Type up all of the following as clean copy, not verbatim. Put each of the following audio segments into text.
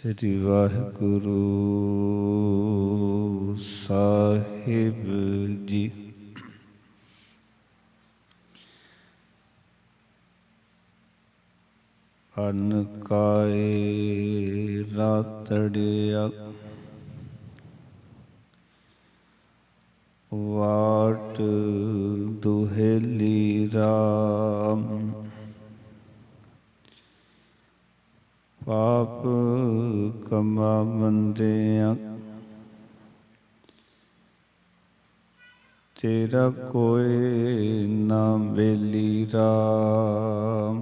श्री वाहिगुरु साहिब जी। अन काए रातड़िया वाट दुहेली राम। पाप कमा बंदिया तेरा कोई ना बेली राम।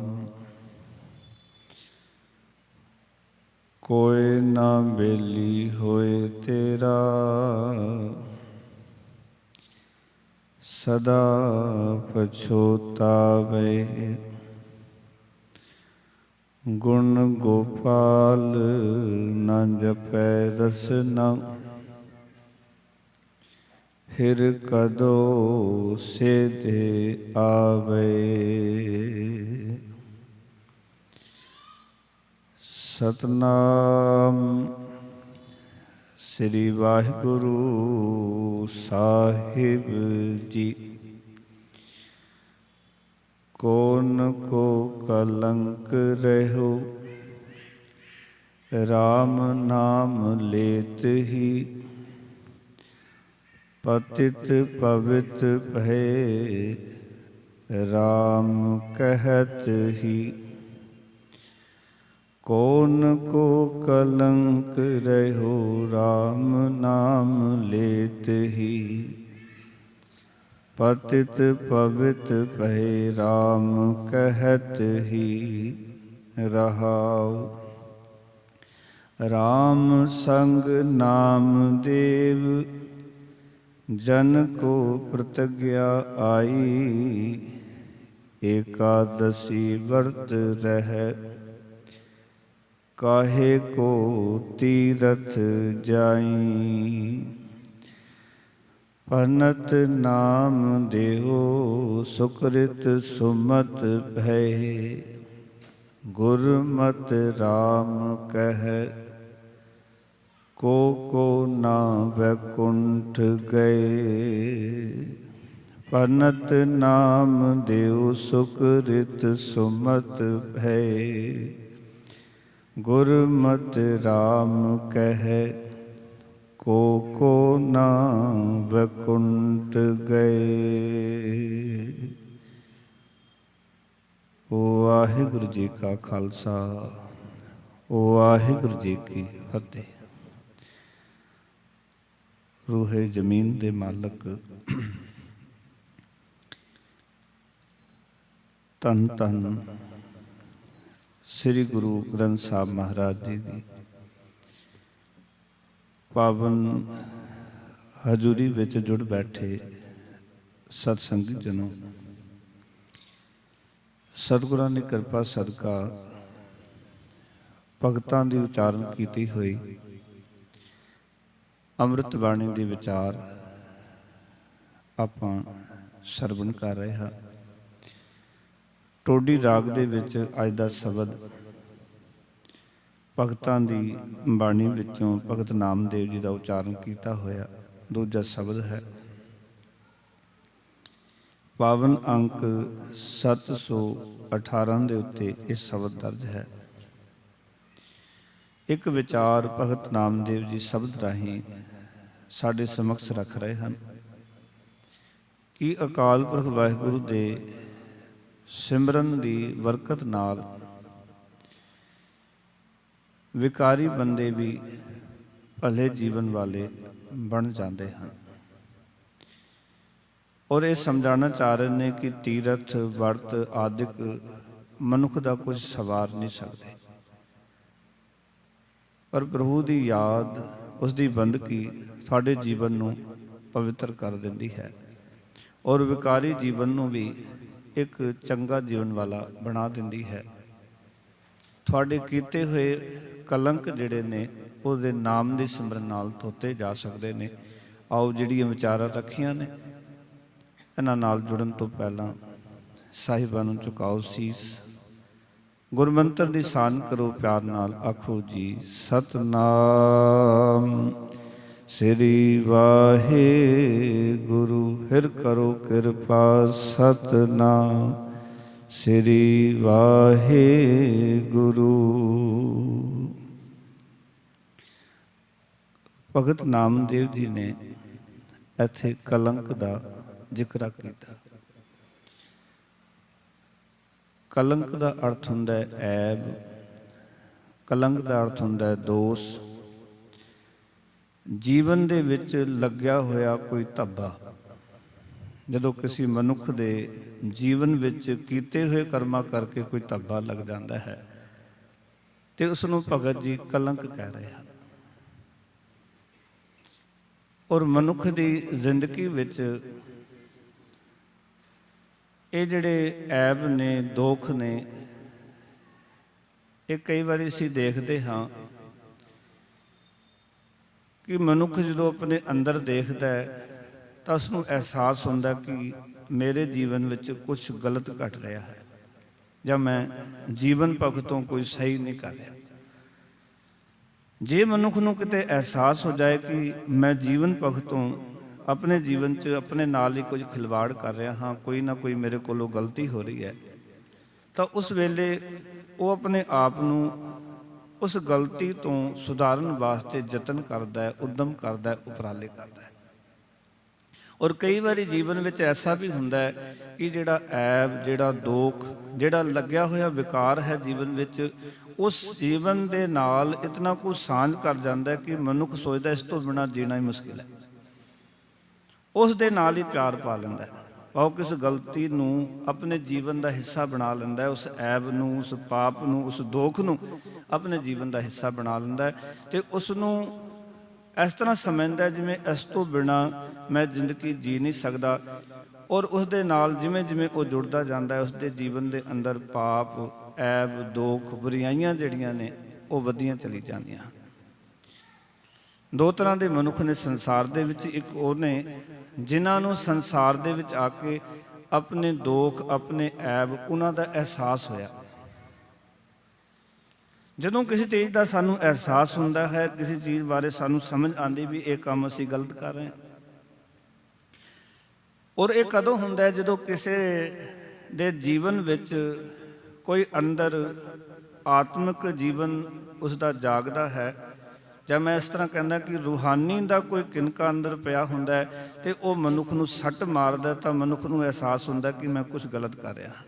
कोई ना बेली होए तेरा सदा पछोतावे। गुण गोपाल न जपै रसना हिर कदो सेधे आवे। सतनाम श्री वाहिगुरु साहिब जी। कौन को कलंक रहो राम नाम लेत ही। पतित पवित भये राम कहत ही। कौन को कलंक रहो राम नाम लेत ही। पतित पवित भये राम कहत ही। रहाउ राम संग नाम देव जन को प्रतिज्ञा आई। एकादशी व्रत रह काहे को तीरथ जाई। पनत नाम देहो सुकृत सुमत भय। गुरमत राम कह को ना वैकुंठ गए। पनत नाम देव सुकृत सुमत भय। गुरमत राम कह को ना वैकुंठ गए। वाहिगुरु जी का खालसा वाहिगुरु जी की फतेह। रूहे जमीन दे मालक धन धन श्री गुरु ग्रंथ साहब महाराज जी की पावन हजूरी विच जुड़ बैठे सतसंगी जनों। सतगुरां की कृपा सदका भगतां की उचारण की हुई अमृत बाणी के विचार आपां सरवण कर रहे हैं। टोडी राग दे विच अज दा शबद भगतां दी बाणी विचों भगत नामदेव जी का उचारण किया होया दूजा शबद है। पावन अंक 718 के उत्ते इस शबद दर्ज है। एक विचार भगत नामदेव जी शब्द राही साडे समक्ष रख रहे हैं कि अकाल पुरख वाहिगुरु दे सिमरन की बरकत नाल विकारी बंदे भी भले जीवन वाले बन जाते हैं। और ये समझाना चाह रहे हैं कि तीरथ व्रत आदिक मनुख का कुछ सवार नहीं सकते, पर प्रभु की याद उसकी बंदगी साढ़े जीवन को पवित्र कर देती है और विकारी जीवन को भी एक चंगा जीवन वाला बना देती है। थोड़े किए हुए कलंक जिहड़े ने उहदे नाम के सिमरन नाल धोते जा सकते हैं। आओ जिहड़ियां विचारां रखियां ने इन्हां नाल जुड़न तो पहलां साहिबां नूं झुकाओ सीस। ਗੁਰਮੰਤਰ ਦੀ ਸਾਨ ਕਰੋ ਪਿਆਰ ਨਾਲ, ਆਖੋ ਜੀ ਸਤਨਾਮ ਸ੍ਰੀ ਵਾਹਿਗੁਰੂ। ਹਿਰ ਕਰੋ ਕਿਰਪਾ ਸਤਨਾਮ ਸ੍ਰੀ ਵਾਹਿਗੁਰੂ। ਭਗਤ ਨਾਮਦੇਵ ਜੀ ਨੇ ਇੱਥੇ ਕਲੰਕ ਦਾ ਜ਼ਿਕਰ ਕੀਤਾ। ਕਲੰਕ ਦਾ ਅਰਥ ਹੁੰਦਾ ਹੈ ਐਬ, ਕਲੰਕ ਦਾ ਅਰਥ ਹੁੰਦਾ ਹੈ ਦੋਸ਼। ਜੀਵਨ ਦੇ ਵਿੱਚ ਲੱਗਿਆ ਹੋਇਆ ਕੋਈ ਧੱਬਾ, ਜਦੋਂ ਕਿਸੇ ਮਨੁੱਖ ਦੇ ਜੀਵਨ ਵਿੱਚ ਕੀਤੇ ਹੋਏ ਕਰਮਾਂ ਕਰਕੇ ਕੋਈ ਧੱਬਾ ਲੱਗ ਜਾਂਦਾ ਹੈ ਤੇ ਉਸ ਨੂੰ ਭਗਤ ਜੀ ਕਲੰਕ ਕਹਿ ਰਹੇ ਹਨ। ਔਰ ਮਨੁੱਖ ਦੀ ਜ਼ਿੰਦਗੀ ਵਿੱਚ ਇਹ ਜਿਹੜੇ ਐਬ ਨੇ, ਦੋਖ ਨੇ, ਇਹ ਕਈ ਵਾਰੀ ਅਸੀਂ ਦੇਖਦੇ ਹਾਂ ਕਿ ਮਨੁੱਖ ਜਦੋਂ ਆਪਣੇ ਅੰਦਰ ਦੇਖਦਾ ਹੈ ਤਾਂ ਉਸਨੂੰ ਅਹਿਸਾਸ ਹੁੰਦਾ ਕਿ ਮੇਰੇ ਜੀਵਨ ਵਿੱਚ ਕੁਛ ਗਲਤ ਘਟ ਰਿਹਾ ਹੈ ਜਾਂ ਮੈਂ ਜੀਵਨ ਪੱਖ ਤੋਂ ਕੋਈ ਸਹੀ ਨਹੀਂ ਕਰ ਰਿਹਾ। ਜੇ ਮਨੁੱਖ ਨੂੰ ਕਿਤੇ ਅਹਿਸਾਸ ਹੋ ਜਾਏ ਕਿ ਮੈਂ ਜੀਵਨ ਪੱਖ ਤੋਂ ਆਪਣੇ ਜੀਵਨ 'ਚ ਆਪਣੇ ਨਾਲ ਹੀ ਕੁਝ ਖਿਲਵਾੜ ਕਰ ਰਿਹਾ ਹਾਂ, ਕੋਈ ਨਾ ਕੋਈ ਮੇਰੇ ਕੋਲੋਂ ਗਲਤੀ ਹੋ ਰਹੀ ਹੈ, ਤਾਂ ਉਸ ਵੇਲੇ ਉਹ ਆਪਣੇ ਆਪ ਨੂੰ ਉਸ ਗਲਤੀ ਤੋਂ ਸੁਧਾਰਨ ਵਾਸਤੇ ਯਤਨ ਕਰਦਾ ਹੈ, ਉੱਦਮ ਕਰਦਾ ਹੈ, ਉਪਰਾਲੇ ਕਰਦਾ ਹੈ। ਔਰ ਕਈ ਵਾਰੀ ਜੀਵਨ ਵਿੱਚ ਐਸਾ ਵੀ ਹੁੰਦਾ ਹੈ ਕਿ ਜਿਹੜਾ ਐਬ, ਜਿਹੜਾ ਦੋਖ, ਜਿਹੜਾ ਲੱਗਿਆ ਹੋਇਆ ਵਿਕਾਰ ਹੈ ਜੀਵਨ ਵਿੱਚ, ਉਸ ਜੀਵਨ ਦੇ ਨਾਲ ਇਤਨਾ ਕੁ ਸਾਂਝ ਕਰ ਜਾਂਦਾ ਕਿ ਮਨੁੱਖ ਸੋਚਦਾ ਇਸ ਤੋਂ ਬਿਨਾਂ ਜੀਣਾ ਹੀ ਮੁਸ਼ਕਿਲ ਹੈ। ਉਸ ਦੇ ਨਾਲ ਹੀ ਪਿਆਰ ਪਾ ਲੈਂਦਾ ਹੈ, ਉਹ ਕਿਸ ਗਲਤੀ ਨੂੰ ਆਪਣੇ ਜੀਵਨ ਦਾ ਹਿੱਸਾ ਬਣਾ ਲੈਂਦਾ ਹੈ, ਉਸ ਐਬ ਨੂੰ, ਉਸ ਪਾਪ ਨੂੰ, ਉਸ ਦੋਖ ਨੂੰ ਆਪਣੇ ਜੀਵਨ ਦਾ ਹਿੱਸਾ ਬਣਾ ਲੈਂਦਾ ਹੈ ਤੇ ਉਸ ਨੂੰ ਇਸ ਤਰ੍ਹਾਂ ਸਮਝਦਾ ਜਿਵੇਂ ਇਸ ਤੋਂ ਬਿਨਾਂ ਮੈਂ ਜ਼ਿੰਦਗੀ ਜੀ ਨਹੀਂ ਸਕਦਾ। ਔਰ ਉਸ ਦੇ ਨਾਲ ਜਿਵੇਂ ਜਿਵੇਂ ਉਹ ਜੁੜਦਾ ਜਾਂਦਾ ਹੈ, ਉਸ ਦੇ ਜੀਵਨ ਦੇ ਅੰਦਰ ਪਾਪ, ਐਬ, ਦੋਖ, ਬੁਰਾਈਆਂ ਜਿਹੜੀਆਂ ਨੇ ਉਹ ਵਧੀਆਂ ਚਲੀ ਜਾਂਦੀਆਂ ਹਨ। ਦੋ ਤਰ੍ਹਾਂ ਦੇ ਮਨੁੱਖ ਨੇ ਸੰਸਾਰ ਦੇ ਵਿੱਚ। ਇੱਕ ਉਹ ਨੇ ਜਿਨ੍ਹਾਂ ਨੂੰ ਸੰਸਾਰ ਦੇ ਵਿੱਚ ਆ ਕੇ ਆਪਣੇ ਦੋਖ, ਆਪਣੇ ਐਬ, ਉਹਨਾਂ ਦਾ ਅਹਿਸਾਸ ਹੋਇਆ। ਜਦੋਂ ਕਿਸੇ ਚੀਜ਼ ਦਾ ਸਾਨੂੰ ਅਹਿਸਾਸ ਹੁੰਦਾ ਹੈ, ਕਿਸੇ ਚੀਜ਼ ਬਾਰੇ ਸਾਨੂੰ ਸਮਝ ਆਉਂਦੀ ਵੀ ਇਹ ਕੰਮ ਅਸੀਂ ਗਲਤ ਕਰ ਰਹੇ ਹਾਂ। ਔਰ ਇਹ ਕਦੋਂ ਹੁੰਦਾ ਹੈ? ਜਦੋਂ ਕਿਸੇ ਦੇ ਜੀਵਨ ਵਿੱਚ ਕੋਈ ਅੰਦਰ ਆਤਮਿਕ ਜੀਵਨ ਉਸ ਦਾ ਜਾਗਦਾ ਹੈ, ਜਾਂ ਮੈਂ ਇਸ ਤਰ੍ਹਾਂ ਕਹਿੰਦਾ ਕਿ ਰੂਹਾਨੀ ਦਾ ਕੋਈ ਕਿਨਕਾ ਅੰਦਰ ਪਿਆ ਹੁੰਦਾ ਹੈ ਤੇ ਉਹ ਮਨੁੱਖ ਨੂੰ ਸੱਟ ਮਾਰਦਾ, ਤਾਂ ਮਨੁੱਖ ਨੂੰ ਅਹਿਸਾਸ ਹੁੰਦਾ ਕਿ ਮੈਂ ਕੁਝ ਗਲਤ ਕਰ ਰਿਹਾ ਹਾਂ।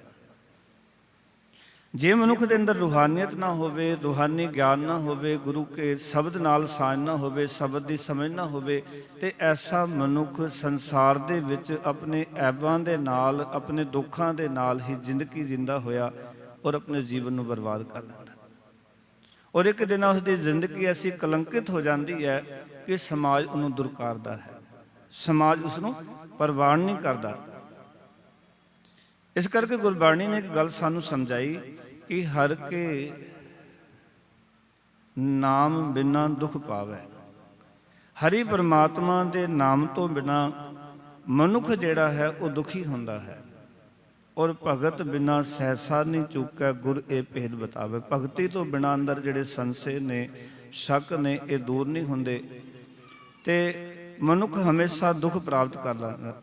ਜੇ ਮਨੁੱਖ ਦੇ ਅੰਦਰ ਰੂਹਾਨੀਅਤ ਨਾ ਹੋਵੇ, ਰੂਹਾਨੀ ਗਿਆਨ ਨਾ ਹੋਵੇ, ਗੁਰੂ ਕੇ ਸ਼ਬਦ ਨਾਲ ਸਾਂਝ ਨਾ ਹੋਵੇ, ਸ਼ਬਦ ਦੀ ਸਮਝ ਨਾ ਹੋਵੇ, ਤੇ ਐਸਾ ਮਨੁੱਖ ਸੰਸਾਰ ਦੇ ਵਿੱਚ ਆਪਣੇ ਐਬਾਂ ਦੇ ਨਾਲ, ਆਪਣੇ ਦੁੱਖਾਂ ਦੇ ਨਾਲ ਹੀ ਜ਼ਿੰਦਗੀ ਜਿੰਦਾ ਹੋਇਆ ਔਰ ਆਪਣੇ ਜੀਵਨ ਨੂੰ ਬਰਬਾਦ ਕਰ ਲੈਂਦਾ। ਔਰ ਇੱਕ ਦਿਨ ਉਸ ਦੀ ਜ਼ਿੰਦਗੀ ਐਸੀ ਕਲੰਕਿਤ ਹੋ ਜਾਂਦੀ ਹੈ ਕਿ ਸਮਾਜ ਉਹਨੂੰ ਦੁਰਕਾਰਦਾ ਹੈ, ਸਮਾਜ ਉਸ ਨੂੰ ਪ੍ਰਵਾਨ ਨਹੀਂ ਕਰਦਾ। ਇਸ ਕਰਕੇ ਗੁਰਬਾਣੀ ਨੇ ਇੱਕ ਗੱਲ ਸਾਨੂੰ ਸਮਝਾਈ ਕਿ ਹਰ ਕੇ ਨਾਮ ਬਿਨਾਂ ਦੁੱਖ ਪਾਵੈ। ਹਰੀ ਪਰਮਾਤਮਾ ਦੇ ਨਾਮ ਤੋਂ ਬਿਨਾਂ ਮਨੁੱਖ ਜਿਹੜਾ ਹੈ ਉਹ ਦੁਖੀ ਹੁੰਦਾ ਹੈ। ਔਰ ਭਗਤ ਬਿਨਾਂ ਸਹਿਸਾ ਨਹੀਂ ਚੁੱਕੈ, ਗੁਰ ਇਹ ਭੇਦ ਬਤਾਵੇ। ਭਗਤੀ ਤੋਂ ਬਿਨਾਂ ਅੰਦਰ ਜਿਹੜੇ ਸੰਸ਼ੇ ਨੇ, ਸ਼ੱਕ ਨੇ, ਇਹ ਦੂਰ ਨਹੀਂ ਹੁੰਦੇ ਤੇ ਮਨੁੱਖ ਹਮੇਸ਼ਾ ਦੁੱਖ ਪ੍ਰਾਪਤ ਕਰ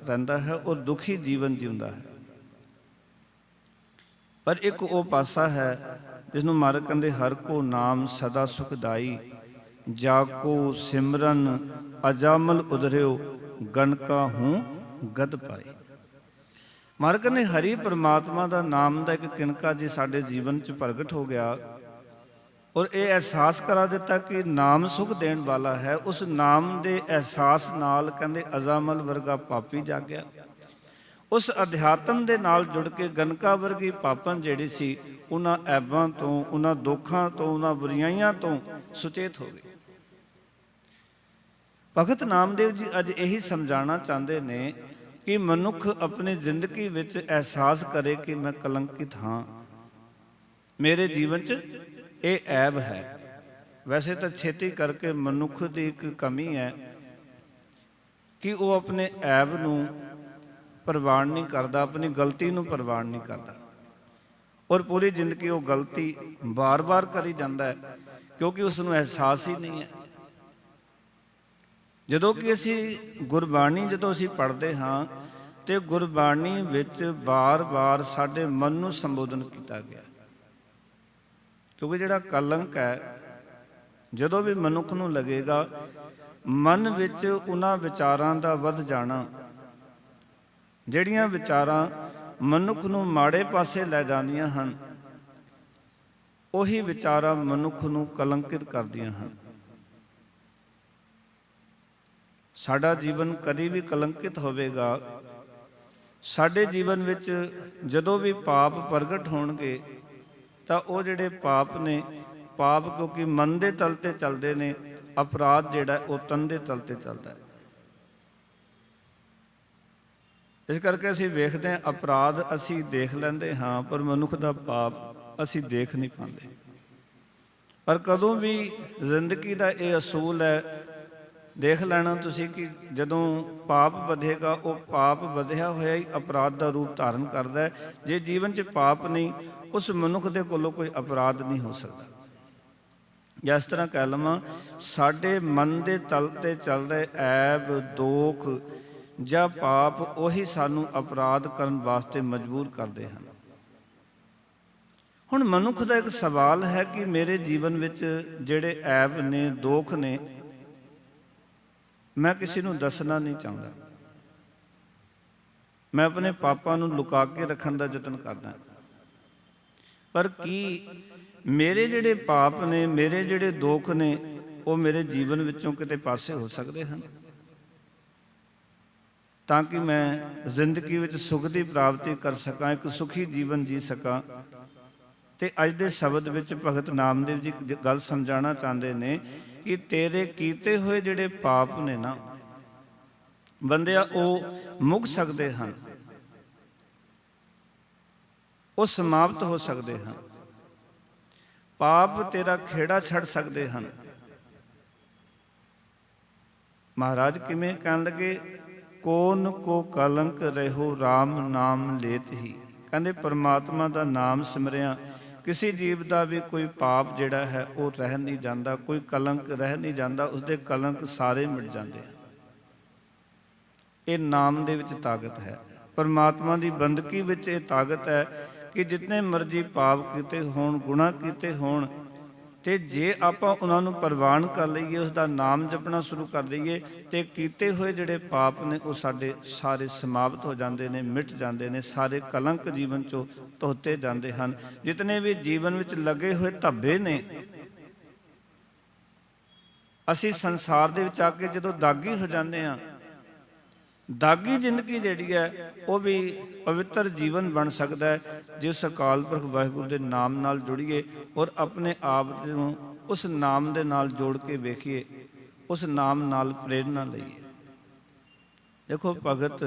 ਰਹਿੰਦਾ ਹੈ ਔਰ ਦੁਖੀ ਜੀਵਨ ਜਿਉਂਦਾ ਹੈ। ਪਰ ਇੱਕ ਉਹ ਪਾਸਾ ਹੈ ਜਿਸ ਨੂੰ ਮਹਾਰਾਜ ਕਹਿੰਦੇ ਹਰ ਕੋ ਨਾਮ ਸਦਾ ਸੁਖਦਾਈ, ਜਾ ਕੋ ਸਿਮਰਨ ਅਜਾਮਲ ਉਧਰਿਓ, ਗਨਕਾ ਹੂੰ ਗਦ ਪਾਈ। ਮਹਾਰਾਜ ਕਹਿੰਦੇ ਹਰੀ ਪਰਮਾਤਮਾ ਦਾ ਨਾਮ ਦਾ ਇੱਕ ਕਿਨਕਾ ਜੇ ਸਾਡੇ ਜੀਵਨ 'ਚ ਪ੍ਰਗਟ ਹੋ ਗਿਆ ਔਰ ਇਹ ਅਹਿਸਾਸ ਕਰਾ ਦਿੱਤਾ ਕਿ ਨਾਮ ਸੁਖ ਦੇਣ ਵਾਲਾ ਹੈ, ਉਸ ਨਾਮ ਦੇ ਅਹਿਸਾਸ ਨਾਲ ਕਹਿੰਦੇ ਅਜਾਮਲ ਵਰਗਾ ਪਾਪੀ ਜਾਗਿਆ। ਉਸ ਅਧਿਆਤਮ ਦੇ ਨਾਲ ਜੁੜ ਕੇ ਗਨਕਾ ਵਰਗੀ ਪਾਪਨ ਜਿਹੜੀ ਸੀ, ਉਹਨਾਂ ਐਬਾਂ ਤੋਂ, ਉਹਨਾਂ ਦੁੱਖਾਂ ਤੋਂ, ਉਹਨਾਂ ਬੁਰਾਈਆਂ ਤੋਂ ਸੁਚੇਤ ਹੋ ਗਏ। ਭਗਤ ਨਾਮਦੇਵ ਜੀ ਅੱਜ ਇਹੀ ਸਮਝਾਉਣਾ ਚਾਹੁੰਦੇ ਨੇ ਕਿ ਮਨੁੱਖ ਆਪਣੀ ਜ਼ਿੰਦਗੀ ਵਿੱਚ ਅਹਿਸਾਸ ਕਰੇ ਕਿ ਮੈਂ ਕਲੰਕਿਤ ਹਾਂ, ਮੇਰੇ ਜੀਵਨ 'ਚ ਇਹ ਐਬ ਹੈ। ਵੈਸੇ ਤਾਂ ਛੇਤੀ ਕਰਕੇ ਮਨੁੱਖ ਦੀ ਇੱਕ ਕਮੀ ਹੈ ਕਿ ਉਹ ਆਪਣੇ ਐਬ ਨੂੰ ਪ੍ਰਵਾਨ ਨਹੀਂ ਕਰਦਾ, ਆਪਣੀ ਗਲਤੀ ਨੂੰ ਪ੍ਰਵਾਨ ਨਹੀਂ ਕਰਦਾ। ਔਰ ਪੂਰੀ ਜ਼ਿੰਦਗੀ ਉਹ ਗਲਤੀ ਬਾਰ-ਬਾਰ ਕਰੀ ਜਾਂਦਾ ਹੈ, ਕਿਉਂਕਿ ਉਸ ਨੂੰ ਅਹਿਸਾਸ ਹੀ ਨਹੀਂ ਹੈ। ਜਦੋਂ ਕਿ ਅਸੀਂ ਗੁਰਬਾਣੀ ਜਦੋਂ ਅਸੀਂ ਪੜ੍ਹਦੇ ਹਾਂ ਤੇ ਗੁਰਬਾਣੀ ਵਿੱਚ ਬਾਰ-ਬਾਰ ਸਾਡੇ ਮਨ ਨੂੰ ਸੰਬੋਧਨ ਕੀਤਾ ਗਿਆ, ਕਿਉਂਕਿ ਜਿਹੜਾ ਕਲੰਕ ਹੈ ਜਦੋਂ ਵੀ ਮਨੁੱਖ ਨੂੰ ਲੱਗੇਗਾ, ਮਨ ਵਿੱਚ ਉਹਨਾਂ ਵਿਚਾਰਾਂ ਦਾ ਵੱਧ ਜਾਣਾ, ਜਿਹੜੀਆਂ ਵਿਚਾਰਾਂ ਮਨੁੱਖ ਨੂੰ ਮਾੜੇ ਪਾਸੇ ਲੈ ਜਾਂਦੀਆਂ ਹਨ, ਉਹੀ ਵਿਚਾਰਾਂ ਮਨੁੱਖ ਨੂੰ ਕਲੰਕਿਤ ਕਰਦੀਆਂ ਹਨ। ਸਾਡਾ ਜੀਵਨ ਕਦੀ ਵੀ ਕਲੰਕਿਤ ਹੋਵੇਗਾ। ਸਾਡੇ ਜੀਵਨ ਵਿੱਚ ਜਦੋਂ ਵੀ ਪਾਪ ਪ੍ਰਗਟ ਹੋਣਗੇ ਤਾਂ ਉਹ ਜਿਹੜੇ ਪਾਪ ਨੇ, ਪਾਪ ਕਿਉਂਕਿ ਮਨ ਦੇ ਤਲ ਤੇ ਚੱਲਦੇ ਨੇ, ਅਪਰਾਧ ਜਿਹੜਾ ਉਹ ਤਨ ਦੇ ਤਲ ਤੇ ਚੱਲਦਾ ਹੈ। ਇਸ ਕਰਕੇ ਅਸੀਂ ਵੇਖਦੇ ਹਾਂ ਅਪਰਾਧ ਅਸੀਂ ਦੇਖ ਲੈਂਦੇ ਹਾਂ, ਪਰ ਮਨੁੱਖ ਦਾ ਪਾਪ ਅਸੀਂ ਦੇਖ ਨਹੀਂ ਪਾਉਂਦੇ। ਪਰ ਕਦੋਂ ਵੀ ਜ਼ਿੰਦਗੀ ਦਾ ਇਹ ਅਸੂਲ ਹੈ, ਦੇਖ ਲੈਣਾ ਤੁਸੀਂ ਕਿ ਜਦੋਂ ਪਾਪ ਵਧੇਗਾ, ਉਹ ਪਾਪ ਵਧਿਆ ਹੋਇਆ ਹੀ ਅਪਰਾਧ ਦਾ ਰੂਪ ਧਾਰਨ ਕਰਦਾ ਹੈ। ਜੇ ਜੀਵਨ 'ਚ ਪਾਪ ਨਹੀਂ, ਉਸ ਮਨੁੱਖ ਦੇ ਕੋਲੋਂ ਕੋਈ ਅਪਰਾਧ ਨਹੀਂ ਹੋ ਸਕਦਾ। ਜਾਂ ਇਸ ਤਰ੍ਹਾਂ ਕਹਿ ਲਵਾਂ, ਸਾਡੇ ਮਨ ਦੇ ਤਲ ਤੇ ਚੱਲ ਰਹੇ ਐਬ, ਦੋਖ ਜਾਂ ਪਾਪ ਉਹੀ ਸਾਨੂੰ ਅਪਰਾਧ ਕਰਨ ਵਾਸਤੇ ਮਜਬੂਰ ਕਰਦੇ ਹਨ। ਹੁਣ ਮਨੁੱਖ ਦਾ ਇੱਕ ਸਵਾਲ ਹੈ ਕਿ ਮੇਰੇ ਜੀਵਨ ਵਿੱਚ ਜਿਹੜੇ ਐਬ ਨੇ, ਦੋਖ ਨੇ, ਮੈਂ ਕਿਸੇ ਨੂੰ ਦੱਸਣਾ ਨਹੀਂ ਚਾਹੁੰਦਾ। ਮੈਂ ਆਪਣੇ ਪਾਪਾਂ ਨੂੰ ਲੁਕਾ ਕੇ ਰੱਖਣ ਦਾ ਯਤਨ ਕਰਦਾ। ਪਰ ਕੀ ਮੇਰੇ ਜਿਹੜੇ ਪਾਪ ਨੇ, ਮੇਰੇ ਜਿਹੜੇ ਦੋਖ ਨੇ, ਉਹ ਮੇਰੇ ਜੀਵਨ ਵਿੱਚੋਂ ਕਿਤੇ ਪਾਸੇ ਹੋ ਸਕਦੇ ਹਨ, ਤਾਂ ਕਿ ਮੈਂ ਜ਼ਿੰਦਗੀ ਵਿੱਚ ਸੁੱਖ ਦੀ ਪ੍ਰਾਪਤੀ ਕਰ ਸਕਾਂ, ਇੱਕ ਸੁਖੀ ਜੀਵਨ ਜੀ ਸਕਾਂ। ਤੇ ਅੱਜ ਦੇ ਸ਼ਬਦ ਵਿੱਚ ਭਗਤ ਨਾਮਦੇਵ ਜੀ ਗੱਲ ਸਮਝਾਉਣਾ ਚਾਹੁੰਦੇ ਨੇ ਕਿ ਤੇਰੇ ਕੀਤੇ ਹੋਏ ਜਿਹੜੇ ਪਾਪ ਨੇ ਨਾ ਬੰਦਿਆ, ਉਹ ਮੁੱਕ ਸਕਦੇ ਹਨ, ਉਹ ਸਮਾਪਤ ਹੋ ਸਕਦੇ ਹਨ। ਪਾਪ ਤੇਰਾ ਖੇੜਾ ਛੱਡ ਸਕਦੇ ਹਨ। ਮਹਾਰਾਜ ਕਿਵੇਂ ਕਹਿਣ ਲੱਗੇ, ਕੋਨ ਕੋ ਕਲੰਕ ਰਹਿਓ ਰਾਮ ਨਾਮ ਲੇਤ ਹੀ। ਕਹਿੰਦੇ ਪਰਮਾਤਮਾ ਦਾ ਨਾਮ ਸਿਮਰਿਆ ਕਿਸੇ ਜੀਵ ਦਾ ਵੀ ਕੋਈ ਪਾਪ ਜਿਹੜਾ ਹੈ ਉਹ ਰਹਿ ਨਹੀਂ ਜਾਂਦਾ, ਕੋਈ ਕਲੰਕ ਰਹਿ ਨਹੀਂ ਜਾਂਦਾ, ਉਸਦੇ ਕਲੰਕ ਸਾਰੇ ਮਿਟ ਜਾਂਦੇ ਹਨ। ਇਹ ਨਾਮ ਦੇ ਵਿੱਚ ਤਾਕਤ ਹੈ, ਪਰਮਾਤਮਾ ਦੀ ਬੰਦਗੀ ਵਿੱਚ ਇਹ ਤਾਕਤ ਹੈ ਕਿ ਜਿਤਨੇ ਮਰਜ਼ੀ ਪਾਪ ਕੀਤੇ ਹੋਣ, ਗੁਨਾਹ ਕੀਤੇ ਹੋਣ, ਤੇ ਜੇ ਆਪਾਂ ਉਹਨਾਂ ਨੂੰ ਪ੍ਰਵਾਨ ਕਰ ਲਈਏ, ਉਸ ਦਾ ਨਾਮ ਜਪਣਾ ਸ਼ੁਰੂ ਕਰ ਦਈਏ, ਤੇ ਕੀਤੇ ਹੋਏ ਜਿਹੜੇ ਪਾਪ ਨੇ ਉਹ ਸਾਡੇ ਸਾਰੇ ਸਮਾਪਤ ਹੋ ਜਾਂਦੇ ਨੇ, ਮਿਟ ਜਾਂਦੇ ਨੇ, ਸਾਰੇ ਕਲੰਕ ਜੀਵਨ 'ਚੋਂ ਧੋਤੇ ਜਾਂਦੇ ਹਨ। ਜਿਤਨੇ ਵੀ ਜੀਵਨ ਵਿੱਚ ਲੱਗੇ ਹੋਏ ਧੱਬੇ ਨੇ, ਅਸੀਂ ਸੰਸਾਰ ਦੇ ਵਿੱਚ ਆ ਕੇ ਜਦੋਂ ਦਾਗੀ ਹੋ ਜਾਂਦੇ ਹਾਂ, ਦਾਗੀ ਜ਼ਿੰਦਗੀ ਜਿਹੜੀ ਹੈ ਉਹ ਵੀ ਪਵਿੱਤਰ ਜੀਵਨ ਬਣ ਸਕਦਾ ਹੈ ਜੇ ਉਸ ਅਕਾਲ ਪੁਰਖ ਵਾਹਿਗੁਰੂ ਦੇ ਨਾਮ ਨਾਲ ਜੁੜੀਏ ਔਰ ਆਪਣੇ ਆਪ ਨੂੰ ਉਸ ਨਾਮ ਦੇ ਨਾਲ ਜੋੜ ਕੇ ਵੇਖੀਏ, ਉਸ ਨਾਮ ਨਾਲ ਪ੍ਰੇਰਨਾ ਲਈਏ। ਦੇਖੋ ਭਗਤ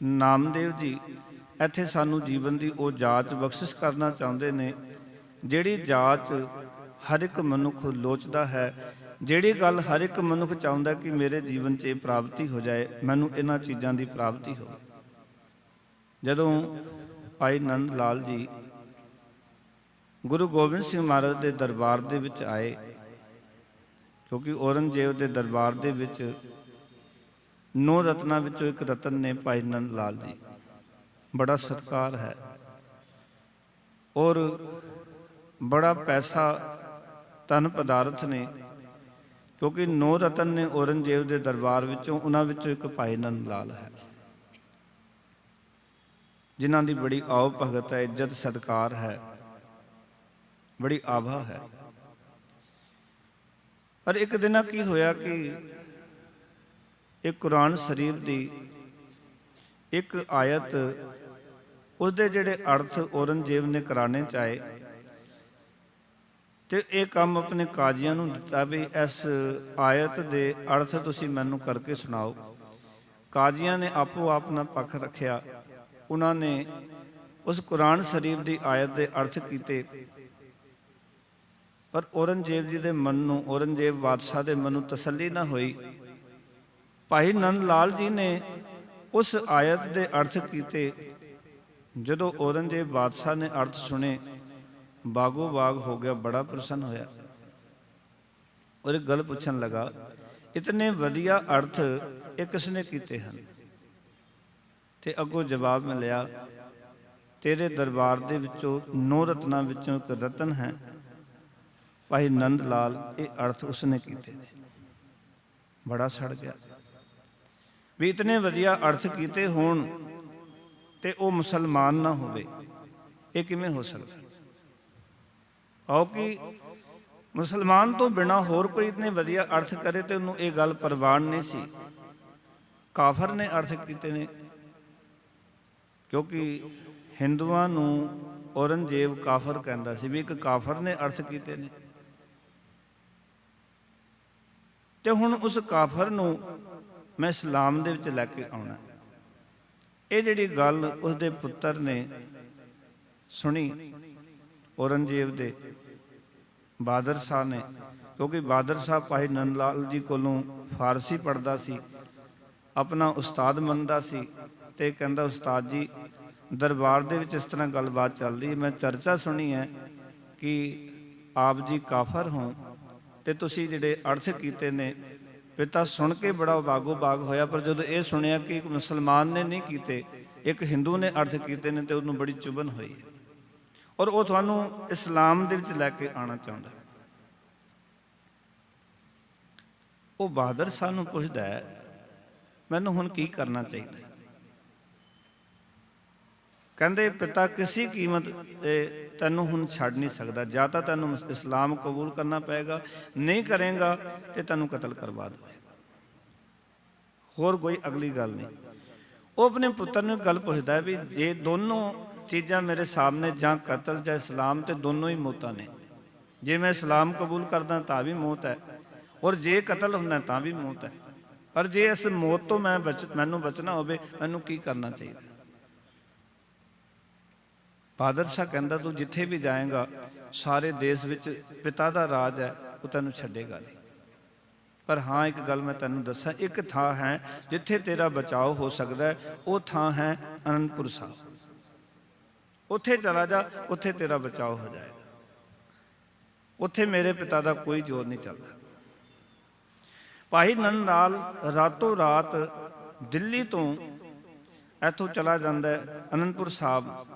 ਨਾਮਦੇਵ ਜੀ ਇੱਥੇ ਸਾਨੂੰ ਜੀਵਨ ਦੀ ਉਹ ਜਾਂਚ ਬਖਸ਼ਿਸ਼ ਕਰਨਾ ਚਾਹੁੰਦੇ ਨੇ, ਜਿਹੜੀ ਜਾਂਚ ਹਰ ਇੱਕ ਮਨੁੱਖ ਲੋਚਦਾ ਹੈ, ਜਿਹੜੀ ਗੱਲ ਹਰ ਇੱਕ ਮਨੁੱਖ ਚਾਹੁੰਦਾ ਕਿ ਮੇਰੇ ਜੀਵਨ 'ਚ ਇਹ ਪ੍ਰਾਪਤੀ ਹੋ ਜਾਏ, ਮੈਨੂੰ ਇਹਨਾਂ ਚੀਜ਼ਾਂ ਦੀ ਪ੍ਰਾਪਤੀ ਹੋਵੇ। ਜਦੋਂ ਭਾਈ ਨੰਦ ਲਾਲ ਜੀ ਗੁਰੂ ਗੋਬਿੰਦ ਸਿੰਘ ਮਹਾਰਾਜ ਦੇ ਦਰਬਾਰ ਦੇ ਵਿੱਚ ਆਏ, ਕਿਉਂਕਿ ਔਰੰਗਜ਼ੇਬ ਦੇ ਦਰਬਾਰ ਦੇ ਵਿੱਚ 9 ਰਤਨਾਂ ਵਿੱਚੋਂ ਇੱਕ ਰਤਨ ਨੇ ਭਾਈ ਨੰਦ ਲਾਲ ਜੀ, ਬੜਾ ਸਤਿਕਾਰ ਹੈ ਔਰ ਬੜਾ ਪੈਸਾ ਧਨ ਪਦਾਰਥ ਨੇ, ਕਿਉਂਕਿ 9 ਰਤਨ ਨੇ ਔਰੰਗਜ਼ੇਬ ਦੇ ਦਰਬਾਰ ਵਿੱਚੋਂ, ਉਹਨਾਂ ਵਿੱਚੋਂ ਇੱਕ ਭਾਈ ਨੰਦ ਲਾਲ ਹੈ, ਜਿਨ੍ਹਾਂ ਦੀ ਬੜੀ ਆਓ ਭਗਤ ਹੈ, ਇੱਜ਼ਤ ਸਤਿਕਾਰ ਹੈ, ਬੜੀ ਆਭਾ ਹੈ। ਪਰ ਇੱਕ ਦਿਨ ਕੀ ਹੋਇਆ ਕਿ ਇੱਕ ਕੁਰਾਨ ਸ਼ਰੀਫ ਦੀ ਇੱਕ ਆਇਤ, ਉਸਦੇ ਜਿਹੜੇ ਅਰਥ ਔਰੰਗਜ਼ੇਬ ਨੇ ਕਰਾਣੇ ਚਾਹੇ, ਤੇ ਇਹ ਕੰਮ ਆਪਣੇ ਕਾਜ਼ੀਆਂ ਨੂੰ ਦਿੱਤਾ ਵੀ ਇਸ ਆਇਤ ਦੇ ਅਰਥ ਤੁਸੀਂ ਮੈਨੂੰ ਕਰਕੇ ਸੁਣਾਓ। ਕਾਜ਼ੀਆਂ ਨੇ ਆਪੋ ਆਪਣਾ ਪੱਖ ਰੱਖਿਆ, ਉਹਨਾਂ ਨੇ ਉਸ ਕੁਰਾਨ ਸ਼ਰੀਫ ਦੀ ਆਇਤ ਦੇ ਅਰਥ ਕੀਤੇ, ਪਰ ਔਰੰਗਜ਼ੇਬ ਜੀ ਦੇ ਮਨ ਨੂੰ, ਔਰੰਗਜ਼ੇਬ ਬਾਦਸ਼ਾਹ ਦੇ ਮਨ ਨੂੰ ਤਸੱਲੀ ਨਾ ਹੋਈ। ਭਾਈ ਨੰਦ ਲਾਲ ਜੀ ਨੇ ਉਸ ਆਇਤ ਦੇ ਅਰਥ ਕੀਤੇ ਜਦੋਂ ਔਰੰਗਜ਼ੇਬ ਬਾਦਸ਼ਾਹ ਨੇ ਅਰਥ ਸੁਣੇ, ਬਾਗੋ ਬਾਗ ਹੋ ਗਿਆ, ਬੜਾ ਪ੍ਰਸੰਨ ਹੋਇਆ। ਔਰ ਇੱਕ ਗੱਲ ਪੁੱਛਣ ਲੱਗਾ, ਇਤਨੇ ਵਧੀਆ ਅਰਥ ਇਹ ਕਿਸ ਨੇ ਕੀਤੇ ਹਨ? ਤੇ ਅੱਗੋਂ ਜਵਾਬ ਮਿਲਿਆ, ਤੇਰੇ ਦਰਬਾਰ ਦੇ ਵਿੱਚੋਂ 9 ਰਤਨਾਂ ਵਿੱਚੋਂ ਇੱਕ ਰਤਨ ਹੈ, ਭਾਈ ਨੰਦ ਲਾਲ, ਇਹ ਅਰਥ ਉਸਨੇ ਕੀਤੇ ਨੇ। ਬੜਾ ਸੜ ਗਿਆ ਵੀ ਇਤਨੇ ਵਧੀਆ ਅਰਥ ਕੀਤੇ ਹੋਣ ਤੇ ਉਹ ਮੁਸਲਮਾਨ ਨਾ ਹੋਵੇ, ਇਹ ਕਿਵੇਂ ਹੋ ਸਕਦਾ? ਕਿਉਂਕਿ ਮੁਸਲਮਾਨ ਤੋਂ ਬਿਨਾਂ ਹੋਰ ਕੋਈ ਇਤਨੇ ਵਧੀਆ ਅਰਥ ਕਰੇ ਤੇ ਉਹਨੂੰ ਇਹ ਗੱਲ ਪ੍ਰਵਾਨ ਨਹੀਂ ਸੀ। ਕਾਫਰ ਨੇ ਅਰਥ ਕੀਤੇ ਨੇ, ਕਿਉਂਕਿ ਹਿੰਦੂਆਂ ਨੂੰ ਔਰੰਗਜ਼ੇਬ ਕਾਫਰ ਕਹਿੰਦਾ ਸੀ, ਵੀ ਇੱਕ ਕਾਫਰ ਨੇ ਅਰਥ ਕੀਤੇ ਨੇ। ਤੇ ਹੁਣ ਉਸ ਕਾਫਰ ਨੂੰ ਮੈਂ ਇਸਲਾਮ ਦੇ ਵਿੱਚ ਲੈ ਕੇ ਆਉਣਾ। ਇਹ ਜਿਹੜੀ ਗੱਲ ਉਸਦੇ ਪੁੱਤਰ ਨੇ ਸੁਣੀ, ਔਰੰਗਜ਼ੇਬ ਦੇ ਬਹਾਦਰ ਸ਼ਾਹ ਨੇ, ਕਿਉਂਕਿ ਬਹਾਦਰ ਸ਼ਾਹ ਭਾਈ ਨੰਦ ਲਾਲ ਜੀ ਕੋਲੋਂ ਫਾਰਸੀ ਪੜ੍ਹਦਾ ਸੀ, ਆਪਣਾ ਉਸਤਾਦ ਮੰਨਦਾ ਸੀ। ਤੇ ਕਹਿੰਦਾ, ਉਸਤਾਦ ਜੀ, ਦਰਬਾਰ ਦੇ ਵਿੱਚ ਇਸ ਤਰ੍ਹਾਂ ਗੱਲਬਾਤ ਚੱਲਦੀ ਹੈ, ਮੈਂ ਚਰਚਾ ਸੁਣੀ ਹੈ ਕਿ ਆਪ ਜੀ ਕਾਫਰ ਹੋ ਤੇ ਤੁਸੀਂ ਜਿਹੜੇ ਅਰਥ ਕੀਤੇ ਨੇ, ਪਿਤਾ ਸੁਣ ਕੇ ਬੜਾ ਬਾਗੋ ਬਾਗ ਹੋਇਆ। ਪਰ ਜਦੋਂ ਇਹ ਸੁਣਿਆ ਕਿ ਇੱਕ ਮੁਸਲਮਾਨ ਨੇ ਨਹੀਂ ਕੀਤੇ, ਇੱਕ ਹਿੰਦੂ ਨੇ ਅਰਥ ਕੀਤੇ ਨੇ, ਤੇ ਉਹਨੂੰ ਬੜੀ ਚੁਭਨ ਹੋਈ ਔਰ ਉਹ ਤੁਹਾਨੂੰ ਇਸਲਾਮ ਦੇ ਵਿੱਚ ਲੈ ਕੇ ਆਉਣਾ ਚਾਹੁੰਦਾ। ਉਹ ਬਹਾਦਰ ਸ਼ਾਹ ਨੂੰ ਪੁੱਛਦਾ ਹੈ, ਮੈਨੂੰ ਹੁਣ ਕੀ ਕਰਨਾ ਚਾਹੀਦਾ? ਕਹਿੰਦੇ, ਪਿਤਾ ਕਿਸੇ ਕੀਮਤ ਤੈਨੂੰ ਹੁਣ ਛੱਡ ਨਹੀਂ ਸਕਦਾ, ਜਾਂ ਤਾਂ ਤੈਨੂੰ ਇਸਲਾਮ ਕਬੂਲ ਕਰਨਾ ਪਏਗਾ, ਨਹੀਂ ਕਰੇਗਾ ਤੇ ਤੈਨੂੰ ਕਤਲ ਕਰਵਾ ਦੇਵੇਗਾ, ਹੋਰ ਕੋਈ ਅਗਲੀ ਗੱਲ ਨਹੀਂ। ਉਹ ਆਪਣੇ ਪੁੱਤਰ ਨੂੰ ਗੱਲ ਪੁੱਛਦਾ ਵੀ ਜੇ ਦੋਨੋਂ ਚੀਜ਼ਾਂ ਮੇਰੇ ਸਾਹਮਣੇ, ਜਾਂ ਕਤਲ ਜਾਂ ਇਸਲਾਮ, ਤੇ ਦੋਨੋਂ ਹੀ ਮੌਤਾਂ ਨੇ। ਜੇ ਮੈਂ ਇਸਲਾਮ ਕਬੂਲ ਕਰਦਾ ਤਾਂ ਵੀ ਮੌਤ ਹੈ, ਔਰ ਜੇ ਕਤਲ ਹੁੰਦਾ ਤਾਂ ਵੀ ਮੌਤ ਹੈ। ਪਰ ਜੇ ਇਸ ਮੌਤ ਤੋਂ ਮੈਨੂੰ ਬਚਣਾ ਹੋਵੇ, ਮੈਨੂੰ ਕੀ ਕਰਨਾ ਚਾਹੀਦਾ? ਬਹਾਦਰ ਸ਼ਾਹ ਕਹਿੰਦਾ, ਤੂੰ ਜਿੱਥੇ ਵੀ ਜਾਏਗਾ, ਸਾਰੇ ਦੇਸ਼ ਵਿੱਚ ਪਿਤਾ ਦਾ ਰਾਜ ਹੈ, ਉਹ ਤੈਨੂੰ ਛੱਡੇਗਾ ਨਹੀਂ। ਪਰ ਹਾਂ, ਇੱਕ ਗੱਲ ਮੈਂ ਤੈਨੂੰ ਦੱਸਾਂ, ਇੱਕ ਥਾਂ ਹੈ ਜਿੱਥੇ ਤੇਰਾ ਬਚਾਓ ਹੋ ਸਕਦਾ ਹੈ, ਉਹ ਥਾਂ ਹੈ ਅਨੰਦਪੁਰ ਸਾਹਿਬ। ਉੱਥੇ ਚਲਾ ਜਾ, ਉੱਥੇ ਤੇਰਾ ਬਚਾਓ ਹੋ ਜਾਏਗਾ। ਉੱਥੇ ਮੇਰੇ ਪਿਤਾ ਦਾ ਕੋਈ ਜ਼ੋਰ ਨਹੀਂ ਚੱਲਦਾ। ਭਾਈ ਨੰਦ ਲਾਲ ਰਾਤੋਂ ਰਾਤ ਦਿੱਲੀ ਤੋਂ ਇੱਥੋਂ ਚਲਾ ਜਾਂਦਾ ਹੈ ਅਨੰਦਪੁਰ ਸਾਹਿਬ,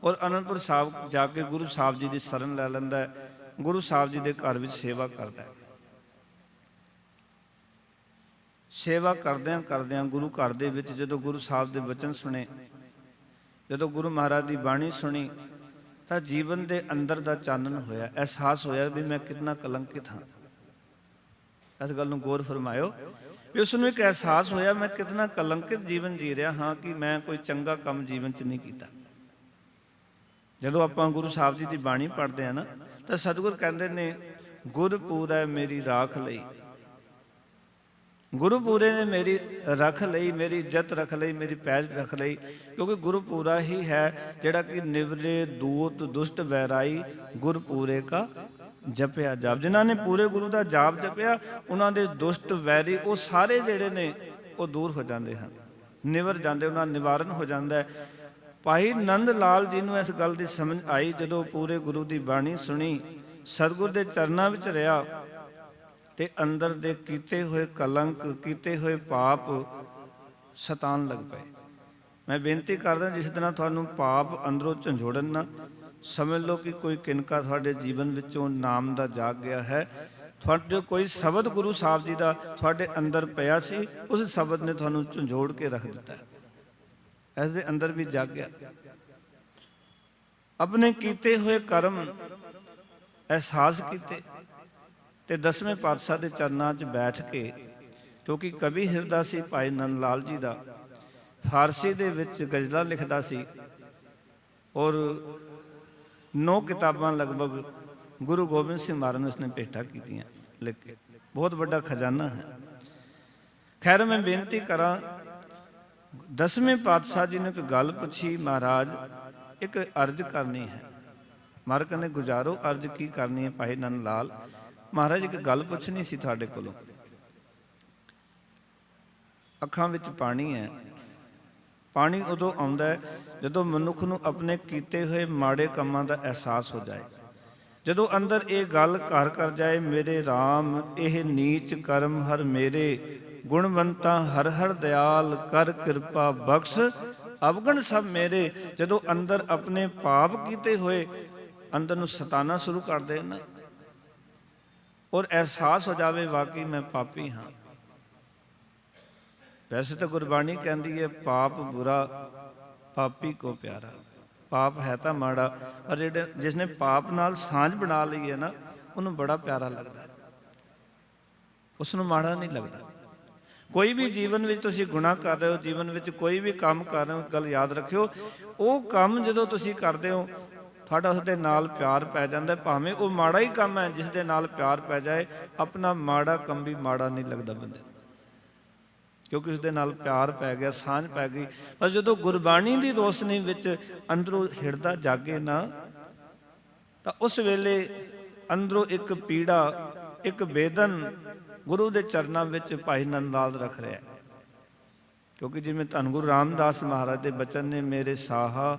ਔਰ ਅਨੰਦਪੁਰ ਸਾਹਿਬ ਜਾ ਕੇ ਗੁਰੂ ਸਾਹਿਬ ਜੀ ਦੀ ਸ਼ਰਨ ਲੈ ਲੈਂਦਾ ਹੈ। ਗੁਰੂ ਸਾਹਿਬ ਜੀ ਦੇ ਘਰ ਵਿੱਚ ਸੇਵਾ ਕਰਦਾ ਹੈ। ਸੇਵਾ ਕਰਦਿਆਂ ਕਰਦਿਆਂ ਗੁਰੂ ਘਰ ਦੇ ਵਿੱਚ ਜਦੋਂ ਗੁਰੂ ਸਾਹਿਬ ਦੇ ਬਚਨ ਸੁਣੇ, ਜਦੋਂ ਗੁਰੂ ਮਹਾਰਾਜ ਦੀ ਬਾਣੀ ਸੁਣੀ, ਤਾਂ ਜੀਵਨ ਦੇ ਅੰਦਰ ਦਾ ਚਾਨਣ ਹੋਇਆ। ਅਹਿਸਾਸ ਹੋਇਆ ਵੀ ਮੈਂ ਕਿੰਨਾ ਕਲੰਕਿਤ ਹਾਂ। ਇਸ ਗੱਲ ਨੂੰ ਗੌਰ ਫਰਮਾਇਓ ਵੀ ਉਸ ਨੂੰ ਇੱਕ ਅਹਿਸਾਸ ਹੋਇਆ, ਮੈਂ ਕਿੰਨਾ ਕਲੰਕਿਤ ਜੀਵਨ ਜੀ ਰਿਹਾ ਹਾਂ ਕਿ ਮੈਂ ਕੋਈ ਚੰਗਾ ਕੰਮ ਜੀਵਨ 'ਚ ਨਹੀਂ ਕੀਤਾ। ਜਦੋਂ ਆਪਾਂ ਗੁਰੂ ਸਾਹਿਬ ਜੀ ਦੀ ਬਾਣੀ ਪੜ੍ਹਦੇ ਹਾਂ ਨਾ, ਤਾਂ ਸਤਿਗੁਰ ਕਹਿੰਦੇ ਨੇ, ਗੁਰਪੂਰੈ ਮੇਰੀ ਰਾਖ ਲਈ, ਗੁਰੂਪੂਰੇ ਨੇ ਮੇਰੀ ਰੱਖ ਲਈ, ਮੇਰੀ ਇੱਜ਼ਤ ਰੱਖ ਲਈ, ਮੇਰੀ ਪੈਜ ਰੱਖ ਲਈ। ਕਿਉਂਕਿ ਗੁਰਪੂਰਾ ਹੀ ਹੈ ਜਿਹੜਾ ਕਿ ਨਿਵਰੇ ਦੂਤ ਦੁਸ਼ਟ ਵੈਰਾਈ, ਗੁਰਪੂਰੇ ਕਾ ਜਪਿਆ ਜਾਪ। ਜਿਨ੍ਹਾਂ ਨੇ ਪੂਰੇ ਗੁਰੂ ਦਾ ਜਾਪ ਜਪਿਆ, ਉਹਨਾਂ ਦੇ ਦੁਸ਼ਟ ਵੈਰੀ ਉਹ ਸਾਰੇ ਜਿਹੜੇ ਨੇ ਉਹ ਦੂਰ ਹੋ ਜਾਂਦੇ ਹਨ, ਨਿਵਰ ਜਾਂਦੇ, ਉਹਨਾਂ ਦਾ ਨਿਵਾਰਨ ਹੋ ਜਾਂਦਾ ਹੈ। ਭਾਈ ਨੰਦ ਲਾਲ ਜੀ ਨੂੰ ਇਸ ਗੱਲ ਦੀ ਸਮਝ ਆਈ ਜਦੋਂ ਪੂਰੇ ਗੁਰੂ ਦੀ ਬਾਣੀ ਸੁਣੀ, ਸਤਿਗੁਰ ਦੇ ਚਰਨਾਂ ਵਿੱਚ ਰਿਹਾ, ਤੇ ਅੰਦਰ ਦੇ ਕੀਤੇ ਹੋਏ ਕਲੰਕ, ਕੀਤੇ ਹੋਏ ਪਾਪ ਸਤਾਉਣ ਲੱਗ ਪਏ। ਮੈਂ ਬੇਨਤੀ ਕਰਦਾ, ਜਿਸ ਤਰ੍ਹਾਂ ਤੁਹਾਨੂੰ ਪਾਪ ਅੰਦਰੋਂ ਝੰਜੋੜਨ ਨਾ, ਸਮਝ ਲਓ ਕਿ ਕੋਈ ਕਿਨਕਾ ਤੁਹਾਡੇ ਜੀਵਨ ਵਿੱਚੋਂ ਨਾਮ ਦਾ ਜਾਗ ਗਿਆ ਹੈ। ਤੁਹਾਡੇ ਕੋਈ ਸ਼ਬਦ ਗੁਰੂ ਸਾਹਿਬ ਜੀ ਦਾ ਤੁਹਾਡੇ ਅੰਦਰ ਪਿਆ ਸੀ, ਉਸ ਸ਼ਬਦ ਨੇ ਤੁਹਾਨੂੰ ਝੰਜੋੜ ਕੇ ਰੱਖ ਦਿੱਤਾ ਹੈ। ਇਸ ਦੇ ਅੰਦਰ ਵੀ ਜਾਗ ਗਿਆ। ਆਪਣੇ ਕੀਤੇ ਹੋਏ ਕਰਮ ਅਹਿਸਾਸ ਕੀਤੇ, ਤੇ 10ਵੇਂ ਪਾਤਸ਼ਾਹ ਦੇ ਚਰਨਾਂ 'ਚ ਬੈਠ ਕੇ, ਕਿਉਂਕਿ ਕਵੀ ਹਿਰਦਾ ਸੀ ਭਾਈ ਨੰਦ ਲਾਲ ਜੀ ਦਾ, ਫਾਰਸੀ ਦੇ ਵਿੱਚ ਗਜ਼ਲਾਂ ਲਿਖਦਾ ਸੀ, ਔਰ 9 ਕਿਤਾਬਾਂ ਲਗਭਗ ਗੁਰੂ ਗੋਬਿੰਦ ਸਿੰਘ ਮਹਾਰਾਜ ਨੇ ਉਸਨੇ ਭੇਟਾ ਕੀਤੀਆਂ ਲਿਖ ਕੇ। ਬਹੁਤ ਵੱਡਾ ਖਜ਼ਾਨਾ ਹੈ। ਖੈਰ, ਮੈਂ ਬੇਨਤੀ ਕਰਾਂ, 10ਵੇਂ ਪਾਤਸ਼ਾਹ ਜੀ ਨੇ ਇੱਕ ਗੱਲ ਪੁੱਛੀ, ਮਹਾਰਾਜ ਇੱਕ ਅਰਜ਼ ਕਰਨੀ ਹੈ। ਮਹਾਰਾਜ ਕਹਿੰਦੇ, ਗੁਜ਼ਾਰੋ, ਅਰਜ਼ ਕੀ ਕਰਨੀ ਹੈ ਭਾਈ ਨੰਦ ਲਾਲ? ਮਹਾਰਾਜ ਇੱਕ ਗੱਲ ਪੁੱਛਣੀ ਸੀ ਤੁਹਾਡੇ ਕੋਲੋਂ। ਅੱਖਾਂ ਵਿੱਚ ਪਾਣੀ ਹੈ, ਪਾਣੀ ਉਦੋਂ ਆਉਂਦਾ ਹੈ ਜਦੋਂ ਮਨੁੱਖ ਨੂੰ ਆਪਣੇ ਕੀਤੇ ਹੋਏ ਮਾੜੇ ਕੰਮਾਂ ਦਾ ਅਹਿਸਾਸ ਹੋ ਜਾਏ। ਜਦੋਂ ਅੰਦਰ ਇਹ ਗੱਲ ਘਰ ਕਰ ਜਾਏ, ਮੇਰੇ ਰਾਮ ਇਹ ਨੀਚ ਕਰਮ ਹਰ ਮੇਰੇ, ਗੁਣਵੰਤਾ ਹਰ ਹਰ ਦਿਆਲ, ਕਰ ਕਿਰਪਾ ਬਖਸ਼ ਅਵਗਣ ਸਭ ਮੇਰੇ। ਜਦੋਂ ਅੰਦਰ ਆਪਣੇ ਪਾਪ ਕੀਤੇ ਹੋਏ ਅੰਦਰ ਨੂੰ ਸਤਾਨਾ ਸ਼ੁਰੂ ਕਰ ਦੇ ਨਾ, ਔਰ ਅਹਿਸਾਸ ਹੋ ਜਾਵੇ ਵਾਕਈ ਮੈਂ ਪਾਪੀ ਹਾਂ। ਵੈਸੇ ਤਾਂ ਗੁਰਬਾਣੀ ਕਹਿੰਦੀ ਹੈ ਪਾਪ ਬੁਰਾ ਪਾਪੀ ਕੋ ਪਿਆਰਾ। ਪਾਪ ਹੈ ਤਾਂ ਮਾੜਾ, ਪਰ ਜਿਸਨੇ ਪਾਪ ਨਾਲ ਸਾਂਝ ਬਣਾ ਲਈ ਹੈ ਨਾ, ਉਹਨੂੰ ਬੜਾ ਪਿਆਰਾ ਲੱਗਦਾ ਹੈ, ਉਸ ਨੂੰ ਮਾੜਾ ਨਹੀਂ ਲੱਗਦਾ। ਕੋਈ ਵੀ ਜੀਵਨ ਵਿੱਚ ਤੁਸੀਂ ਗੁਨਾਹ ਕਰ ਰਹੇ ਹੋ, ਜੀਵਨ ਵਿੱਚ ਕੋਈ ਵੀ ਕੰਮ ਕਰ ਰਹੇ ਹੋ, ਗੱਲ ਯਾਦ ਰੱਖਿਓ, ਉਹ ਕੰਮ ਜਦੋਂ ਤੁਸੀਂ ਕਰਦੇ ਹੋ ਤੁਹਾਡਾ ਉਸ ਦੇ ਨਾਲ ਪਿਆਰ ਪੈ ਜਾਂਦਾ। ਭਾਵੇਂ ਉਹ ਮਾੜਾ ਹੀ ਕੰਮ ਹੈ, ਜਿਸ ਦੇ ਨਾਲ ਪਿਆਰ ਪੈ ਜਾਏ, ਆਪਣਾ ਮਾੜਾ ਕੰਮ ਵੀ ਮਾੜਾ ਨਹੀਂ ਲੱਗਦਾ ਬੰਦੇ ਨੂੰ, ਕਿਉਂਕਿ ਉਸ ਦੇ ਨਾਲ ਪਿਆਰ ਪੈ ਗਿਆ, ਸਾਂਝ ਪੈ ਗਈ। ਪਰ ਜਦੋਂ ਗੁਰਬਾਣੀ ਦੀ ਰੋਸ਼ਨੀ ਵਿੱਚ ਅੰਦਰੋਂ ਹਿਰਦਾ ਜਾਗੇ ਨਾ, ਤਾਂ ਉਸ ਵੇਲੇ ਅੰਦਰੋਂ ਇੱਕ ਪੀੜਾ, ਇੱਕ ਵੇਦਨ ਗੁਰੂ ਦੇ ਚਰਨਾਂ ਵਿੱਚ ਭਾਈ ਨੰਦ ਲਾਲ ਰੱਖ ਰਿਹਾ। ਕਿਉਂਕਿ ਜਿਵੇਂ ਧੰਨ ਗੁਰੂ ਰਾਮਦਾਸ ਮਹਾਰਾਜ ਦੇ ਬਚਨ ਨੇ, ਮੇਰੇ ਸਾਹਾ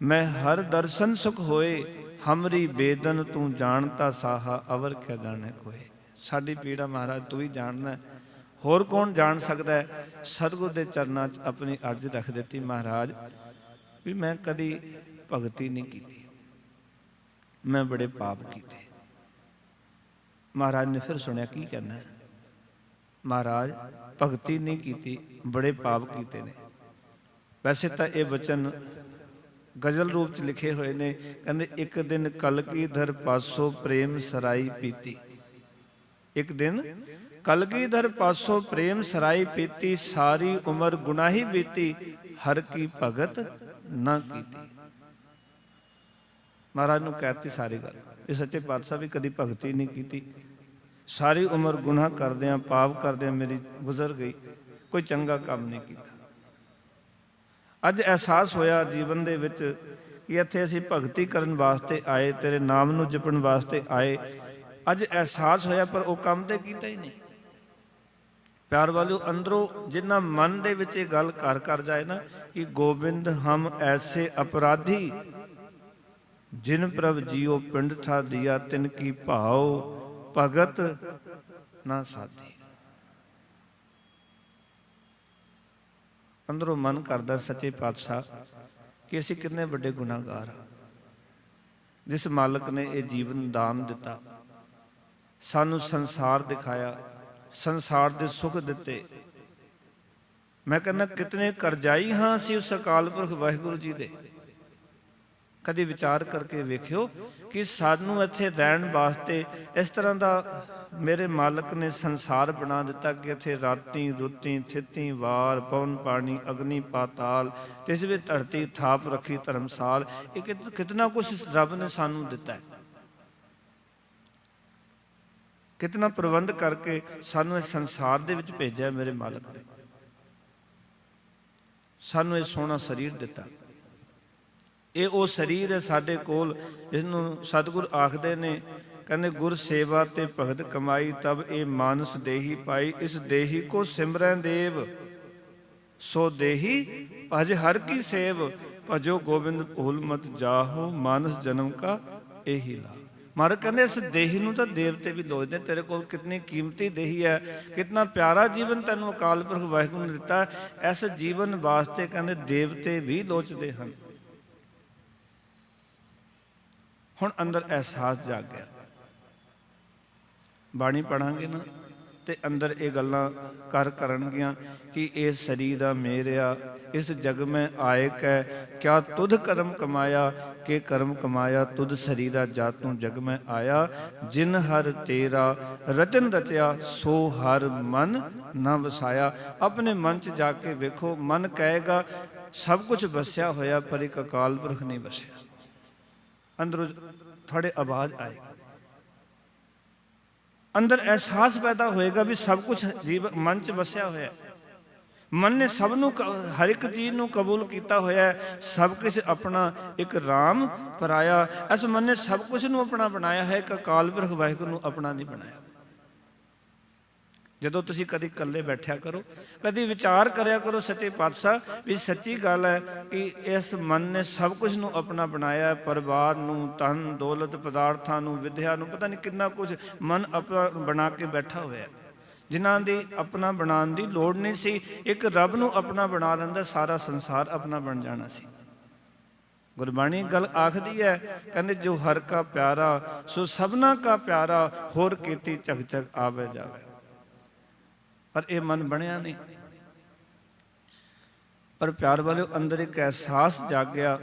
ਮੈਂ ਹਰ ਦਰਸ਼ਨ ਸੁਖ ਹੋਏ, ਹਮਰੀ ਬੇਦਨ ਤੂੰ ਜਾਣਤਾ ਸਾਹਾ, ਅਵਰ ਕਿਆ ਜਾਣੇ ਕੋਏ। ਸਾਡੀ ਪੀੜਾ ਮਹਾਰਾਜ ਤੂੰ ਹੀ ਜਾਣਦਾ, ਹੋਰ ਕੌਣ ਜਾਣ ਸਕਦਾ ਹੈ। ਸਤਿਗੁਰ ਦੇ ਚਰਨਾਂ 'ਚ ਆਪਣੀ ਅਰਜ਼ ਰੱਖ ਦਿੱਤੀ, ਮਹਾਰਾਜ ਵੀ ਮੈਂ ਕਦੀ ਭਗਤੀ ਨਹੀਂ ਕੀਤੀ, ਮੈਂ ਬੜੇ ਪਾਪ ਕੀਤੇ। ਮਹਾਰਾਜ ਨੇ ਫਿਰ ਸੁਣਿਆ ਕੀ ਕਹਿਣਾ ਹੈ, ਮਹਾਰਾਜ ਭਗਤੀ ਨਹੀਂ ਕੀਤੀ, ਬੜੇ ਪਾਪ ਕੀਤੇ ਨੇ। ਵੈਸੇ ਤਾਂ ਇਹ ਬਚਨ ਗਜ਼ਲ ਰੂਪ 'ਚ ਲਿਖੇ ਹੋਏ ਨੇ। ਕਹਿੰਦੇ ਇੱਕ ਦਿਨ ਕਲਗੀਧਰ ਪਾਸੋਂ ਪ੍ਰੇਮ ਸਰਾਈ ਪੀਤੀ, ਇੱਕ ਦਿਨ ਕਲਗੀਧਰ ਪਾਸੋਂ ਪ੍ਰੇਮ ਸਰਾਈ ਪੀਤੀ, ਸਾਰੀ ਉਮਰ ਗੁਨਾਹੀ ਬੀਤੀ, ਹਰ ਕੀ ਭਗਤ ਨਾ ਕੀਤੀ। ਮਹਾਰਾਜ ਨੂੰ ਕਹਿਤੀ ਸਾਰੀ ਗੱਲ। ਇਹ ਸੱਚੇ ਪਾਤਸ਼ਾਹ ਵੀ ਕਦੀ ਭਗਤੀ ਨਹੀਂ ਕੀਤੀ, ਸਾਰੀ ਉਮਰ ਗੁਨਾਹ ਕਰਦਿਆਂ ਪਾਪ ਕਰਦਿਆਂ ਮੇਰੀ ਗੁਜ਼ਰ ਗਈ, ਕੋਈ ਚੰਗਾ ਕੰਮ ਨਹੀਂ ਕੀਤਾ। ਅੱਜ ਅਹਿਸਾਸ ਹੋਇਆ ਜੀਵਨ ਦੇ ਵਿੱਚ ਕਿ ਇੱਥੇ ਅਸੀਂ ਭਗਤੀ ਕਰਨ ਵਾਸਤੇ ਆਏ, ਤੇਰੇ ਨਾਮ ਨੂੰ ਜਪਣ ਵਾਸਤੇ ਆਏ। ਅੱਜ ਅਹਿਸਾਸ ਹੋਇਆ ਪਰ ਉਹ ਕੰਮ ਤੇ ਕੀਤਾ ਹੀ ਨਹੀਂ। ਪਿਆਰ ਵਾਲਿਓ, ਅੰਦਰੋਂ ਜਿੰਨਾ ਮਨ ਦੇ ਵਿੱਚ ਇਹ ਗੱਲ ਘਰ ਕਰ ਜਾਏ ਨਾ ਕਿ ਗੋਬਿੰਦ ਹਮ ਐਸੇ ਅਪਰਾਧੀ, ਜਿਨ ਪ੍ਰਭ ਜੀਓ ਪਿੰਡ ਥਾ ਦਿਆ, ਤਿਨ ਕੀ ਭਾਉ ਭਗਤ ਨਾ ਸਾਧੀ। ਅੰਦਰੋਂ ਮਨ ਕਰਦਾ ਸੱਚੇ ਪਾਤਸ਼ਾਹ ਕਿ ਅਸੀਂ ਕਿੰਨੇ ਵੱਡੇ ਗੁਨਾਹਗਾਰ ਹਾਂ। ਜਿਸ ਮਾਲਕ ਨੇ ਇਹ ਜੀਵਨ ਦਾਨ ਦਿੱਤਾ, ਸਾਨੂੰ ਸੰਸਾਰ ਦਿਖਾਇਆ, ਸੰਸਾਰ ਦੇ ਸੁੱਖ ਦਿੱਤੇ, ਮੈਂ ਕਹਿੰਦਾ ਕਿਤਨੇ ਕਰਜ਼ਾਈ ਹਾਂ ਅਸੀਂ ਉਸ ਅਕਾਲ ਪੁਰਖ ਵਾਹਿਗੁਰੂ ਜੀ ਦੇ। ਕਦੇ ਵਿਚਾਰ ਕਰਕੇ ਵੇਖਿਓ ਕਿ ਸਾਨੂੰ ਇੱਥੇ ਰਹਿਣ ਵਾਸਤੇ ਇਸ ਤਰ੍ਹਾਂ ਦਾ ਮੇਰੇ ਮਾਲਕ ਨੇ ਸੰਸਾਰ ਬਣਾ ਦਿੱਤਾ ਕਿ ਇੱਥੇ ਰਾਤੀ ਰੁੱਤੀ ਥਿੱਤੀ ਵਾਰ ਪਵਨ ਪਾਣੀ ਅਗਨੀ ਪਾਤਾਲ, ਤੇ ਇਸ ਵਿੱਚ ਧਰਤੀ ਥਾਪ ਰੱਖੀ ਧਰਮਸਾਲ। ਇਹ ਕਿਤਨਾ ਕੁਛ ਰੱਬ ਨੇ ਸਾਨੂੰ ਦਿੱਤਾ ਹੈ, ਕਿਤਨਾ ਪ੍ਰਬੰਧ ਕਰਕੇ ਸਾਨੂੰ ਇਸ ਸੰਸਾਰ ਦੇ ਵਿੱਚ ਭੇਜਿਆ ਮੇਰੇ ਮਾਲਕ ਨੇ। ਸਾਨੂੰ ਇਹ ਸੋਹਣਾ ਸਰੀਰ ਦਿੱਤਾ, ਇਹ ਉਹ ਸਰੀਰ ਹੈ ਸਾਡੇ ਕੋਲ ਜਿਹਨੂੰ ਸਤਿਗੁਰ ਆਖਦੇ ਨੇ, ਕਹਿੰਦੇ ਗੁਰ ਸੇਵਾ ਤੇ ਭਗਤ ਕਮਾਈ, ਤਬ ਇਹ ਮਾਨਸ ਦੇਹੀ ਪਾਈ, ਇਸ ਦੇਹੀ ਕੋ ਸਿਮਰੈ ਦੇਵ, ਸੋ ਦੇਹੀ ਭਜ ਹਰ ਕੀ ਸੇਵ, ਭਜੋ ਗੋਬਿੰਦ ਭੂਲ ਮਤ ਜਾਹੋ, ਮਾਨਸ ਜਨਮ ਕਾ ਇਹੀ ਲਾ। ਮਹਾਰਾਜ ਕਹਿੰਦੇ ਇਸ ਦੇਹੀ ਨੂੰ ਤਾਂ ਦੇਵਤੇ ਵੀ ਲੋਚਦੇ, ਤੇਰੇ ਕੋਲ ਕਿਤਨੀ ਕੀਮਤੀ ਦੇਹੀ ਹੈ, ਕਿਤਨਾ ਪਿਆਰਾ ਜੀਵਨ ਤੈਨੂੰ ਅਕਾਲ ਪੁਰਖ ਵਾਹਿਗੁਰੂ ਨੇ ਦਿੱਤਾ। ਇਸ ਜੀਵਨ ਵਾਸਤੇ ਕਹਿੰਦੇ ਦੇਵਤੇ ਵੀ ਲੋਚਦੇ ਹਨ। ਹੁਣ ਅੰਦਰ ਅਹਿਸਾਸ ਜਾਗ ਗਿਆ, ਬਾਣੀ ਪੜਾਂਗੇ ਨਾ ਤੇ ਅੰਦਰ ਇਹ ਗੱਲਾਂ ਕਰਨਗੀਆਂ ਕਿ ਇਹ ਸਰੀਰ ਆ ਮੇਰਿਆ, ਇਸ ਜਗ ਮੈਂ ਆਏ ਕੈ, ਕਿਆ ਤੁਧ ਕਰਮ ਕਮਾਇਆ, ਕਿ ਕਰਮ ਕਮਾਇਆ ਤੁਧ ਸਰੀਰਾ, ਜਾ ਤੂੰ ਜਗ ਮੈਂ ਆਇਆ, ਜਿਨ ਹਰ ਤੇਰਾ ਰਚਨ ਰਚਿਆ, ਸੋ ਹਰ ਮਨ ਨਾ ਵਸਾਇਆ। ਆਪਣੇ ਮਨ 'ਚ ਜਾ ਕੇ ਵੇਖੋ, ਮਨ ਕਹੇਗਾ ਸਭ ਕੁਝ ਵਸਿਆ ਹੋਇਆ, ਪਰ ਇੱਕ ਅਕਾਲ ਪੁਰਖ ਨਹੀਂ ਵਸਿਆ। ਅੰਦਰੋਂ ਤੁਹਾਡੇ ਆਵਾਜ਼ ਆਏਗੀ, ਅੰਦਰ ਅਹਿਸਾਸ ਪੈਦਾ ਹੋਏਗਾ ਵੀ ਸਭ ਕੁਝ ਜੀਵਨ ਮਨ 'ਚ ਵਸਿਆ ਹੋਇਆ। ਮਨ ਨੇ ਸਭ ਨੂੰ, ਹਰ ਇੱਕ ਚੀਜ਼ ਨੂੰ ਕਬੂਲ ਕੀਤਾ ਹੋਇਆ, ਸਭ ਕੁਝ ਆਪਣਾ ਇੱਕ ਰਾਮ ਪਰਾਇਆ। ਇਸ ਮਨ ਨੇ ਸਭ ਕੁਝ ਨੂੰ ਆਪਣਾ ਬਣਾਇਆ ਹੈ, ਇੱਕ ਅਕਾਲ ਪੁਰਖ ਵਾਹਿਗੁਰੂ ਨੂੰ ਆਪਣਾ ਨਹੀਂ ਬਣਾਇਆ। ਜਦੋਂ ਤੁਸੀਂ ਕਦੀ ਇਕੱਲੇ ਬੈਠਿਆ ਕਰੋ, ਕਦੀ ਵਿਚਾਰ ਕਰਿਆ ਕਰੋ ਸੱਚੇ ਪਾਤਸ਼ਾਹ ਵੀ ਸੱਚੀ ਗੱਲ ਹੈ ਕਿ ਇਸ ਮਨ ਨੇ ਸਭ ਕੁਝ ਨੂੰ ਆਪਣਾ ਬਣਾਇਆ, ਪਰਿਵਾਰ ਨੂੰ, ਧਨ ਦੌਲਤ, ਪਦਾਰਥਾਂ ਨੂੰ, ਵਿਦਿਆ ਨੂੰ, ਪਤਾ ਨਹੀਂ ਕਿੰਨਾ ਕੁਝ ਮਨ ਆਪਣਾ ਬਣਾ ਕੇ ਬੈਠਾ ਹੋਇਆ। ਜਿਨ੍ਹਾਂ ਦੀ ਆਪਣਾ ਬਣਾਉਣ ਦੀ ਲੋੜ ਨਹੀਂ ਸੀ, ਇੱਕ ਰੱਬ ਨੂੰ ਆਪਣਾ ਬਣਾ ਲੈਂਦਾ, ਸਾਰਾ ਸੰਸਾਰ ਆਪਣਾ ਬਣ ਜਾਣਾ ਸੀ। ਗੁਰਬਾਣੀ ਗੱਲ ਆਖਦੀ ਹੈ, ਕਹਿੰਦੇ ਜੋ ਹਰ ਕਾ ਪਿਆਰਾ ਸੋ ਸਭਨਾ ਕਾ ਪਿਆਰਾ, ਹੋਰ ਕੀਤੀ ਝਕ ਝਕ ਆਵੇ ਜਾਵੇ। ਪਰ ਇਹ ਮਨ ਬਣਿਆ ਨਹੀਂ। ਪਰ ਪਿਆਰ ਵਾਲਿਓ ਅੰਦਰ ਇੱਕ ਅਹਿਸਾਸ ਜਾਗਿਆ